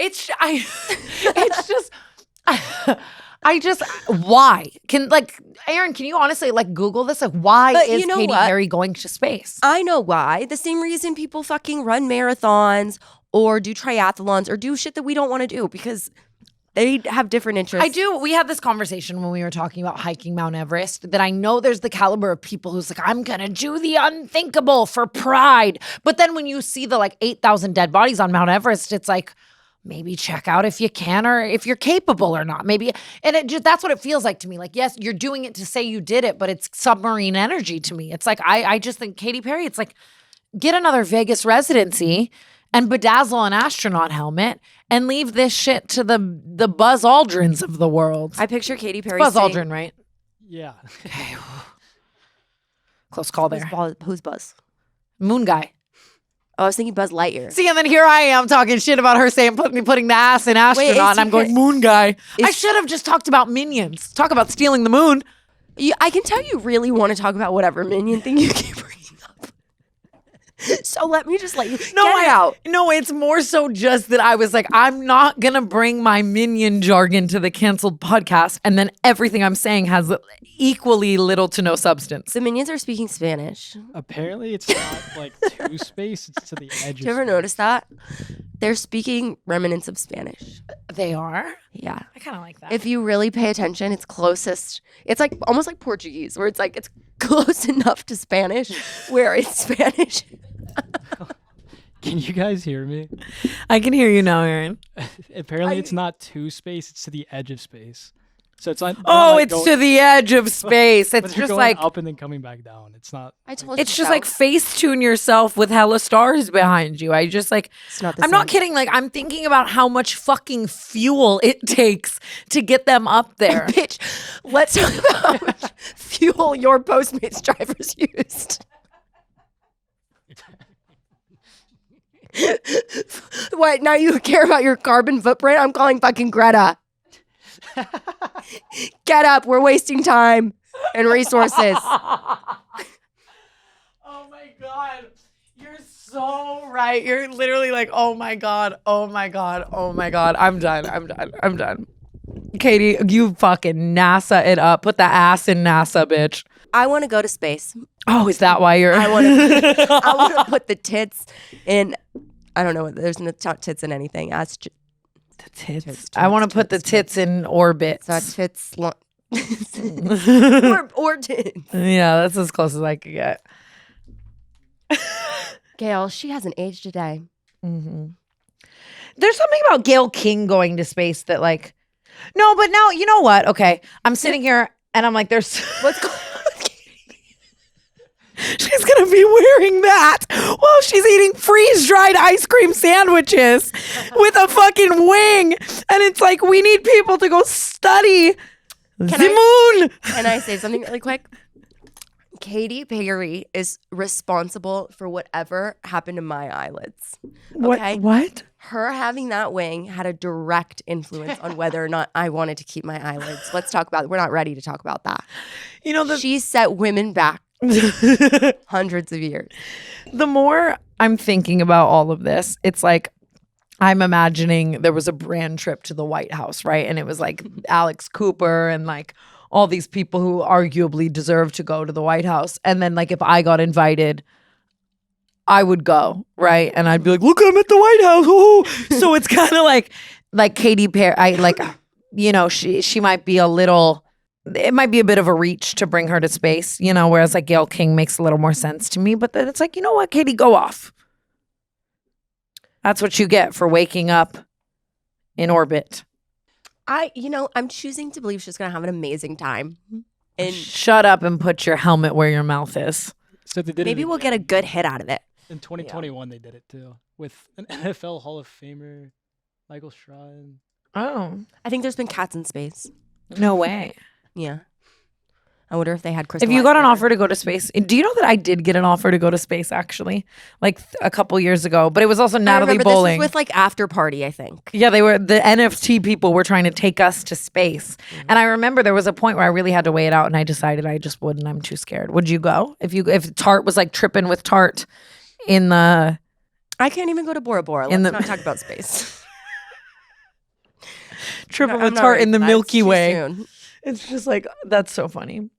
Why? Aaron, can you honestly like Google this? Like, why is Katy Perry going to space? I know why. The same reason people fucking run marathons or do triathlons or do shit that we don't want to do, because they have different interests. I do. We had this conversation when we were talking about hiking Mount Everest, that I know there's the caliber of people who's like, I'm going to do the unthinkable for pride. But then when you see the like 8,000 dead bodies on Mount Everest, it's like, maybe check out if you can or if you're capable or not. Maybe. And that's what it feels like to me. Like, yes, you're doing it to say you did it, but it's submarine energy to me. It's like, I just think Katy Perry, it's like, get another Vegas residency and bedazzle an astronaut helmet and leave this shit to the Buzz Aldrins of the world. I picture Katy Perry Buzz Aldrin, right? Yeah. Okay. Close call there. Who's Buzz? Moon guy. Oh, I was thinking Buzz Lightyear. See, and then here I am talking shit about her saying putting the ass in astronaut, and I'm going, moon guy. I should have just talked about Minions. Talk about stealing the moon. I can tell you really want to talk about whatever Minion thing you keep bringing up. So let me just let you get it out. No, it's more so just that I was like, I'm not going to bring my Minion jargon to the canceled podcast, and then everything I'm saying has equally little to no substance. The Minions are speaking Spanish. Apparently it's not like to space, it's to the edge. Did you ever notice that? They're speaking remnants of Spanish. They are? Yeah. I kind of like that. If you really pay attention, it's closest. It's like almost like Portuguese, where it's like it's close enough to Spanish where it's Spanish. Can you guys hear me? I can hear you now, Aaron. Apparently it's not to space, it's to the edge of space. So it's not. It's to the edge of space. It's just like up and then coming back down. It's not. I told you. It's just like Facetune yourself with hella stars behind you. I just like. It's not the I'm same. not kidding. Like, I'm thinking about how much fucking fuel it takes to get them up there. Bitch, let's talk about how much fuel your Postmates drivers used. What? Now you care about your carbon footprint? I'm calling fucking Greta. Get up. We're wasting time and resources. Oh my God. You're so right. You're literally like, oh my God. Oh my God. Oh my God. I'm done. Katie, you fucking NASA it up. Put the ass in NASA, bitch. I want to go to space. Oh, is that why you're? I want to put the tits in. I don't know. There's no tits in anything. The tits. I want to put the tits in orbit. So tits. or tits. Yeah, that's as close as I could get. Gail, she hasn't aged a day. Mm-hmm. There's something about Gail King going to space that like, no, but now, you know what? Okay. I'm sitting here and I'm like, there's what's going on with Katie? She's going to be wearing that while she's eating freeze-dried ice cream sandwiches with a fucking wing. And it's like, we need people to go study the moon. Can I say something really quick? Katy Perry is responsible for whatever happened to my eyelids. Okay? What? Her having that wing had a direct influence on whether or not I wanted to keep my eyelids. Let's talk about it. We're not ready to talk about that. You know, she set women back hundreds of years. The more I'm thinking about all of this, it's like I'm imagining there was a brand trip to the White House, right? And it was like Alex Cooper and like all these people who arguably deserve to go to the White House. And then like if I got invited, I would go, right? And I'd be like, look, I'm at the White House. Ooh. So it's kind of like Katy Perry. I like, you know, she might be a little, it might be a bit of a reach to bring her to space, you know, whereas like Gail King makes a little more sense to me. But then it's like, you know what, Katie, go off. That's what you get for waking up in orbit. I'm choosing to believe she's gonna have an amazing time. And Shut up and put your helmet where your mouth is. So they did maybe it we'll get a good hit out of it. in 2021. They did it too with an NFL Hall of Famer, Michael Strahan. Oh, I think there's been cats in space. no way. Yeah. I wonder if they had Chris. If you got an offer to go to space, do you know that I did get an offer to go to space actually, like a couple years ago? But it was also Natalie Bowling. This was with like after party, I think. Yeah, they were the NFT people were trying to take us to space, and I remember there was a point where I really had to weigh it out, and I decided I just wouldn't. I'm too scared. Would you go if Tart was like tripping with Tart in the? I can't even go to Bora Bora. Let's not talk about space. Tripping I'm with not Tart ready in the for that. Milky It's too Way. soon. It's just like that's so funny.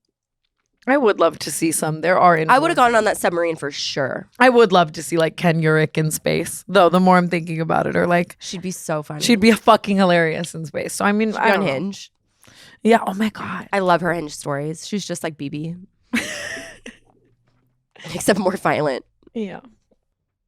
I would love to see some. There are. I would have gone on that submarine for sure. I would love to see like Ken Urich in space, though. The more I'm thinking about it, or like She'd be so funny. she'd be fucking hilarious in space. So I mean, She'd I be don't on know. Hinge. Yeah. Oh my god. I love her Hinge stories. She's just like BB, except more violent. Yeah.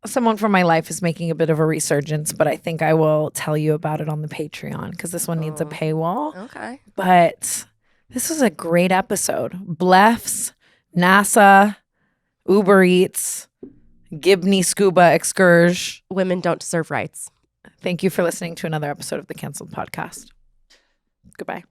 Someone from my life is making a bit of a resurgence, but I think I will tell you about it on the Patreon because this one needs a paywall. Okay. But this was a great episode. Blefs, NASA, Uber Eats, Gibney Scuba Excurge. Women don't deserve rights. Thank you for listening to another episode of the Cancelled Podcast. Goodbye.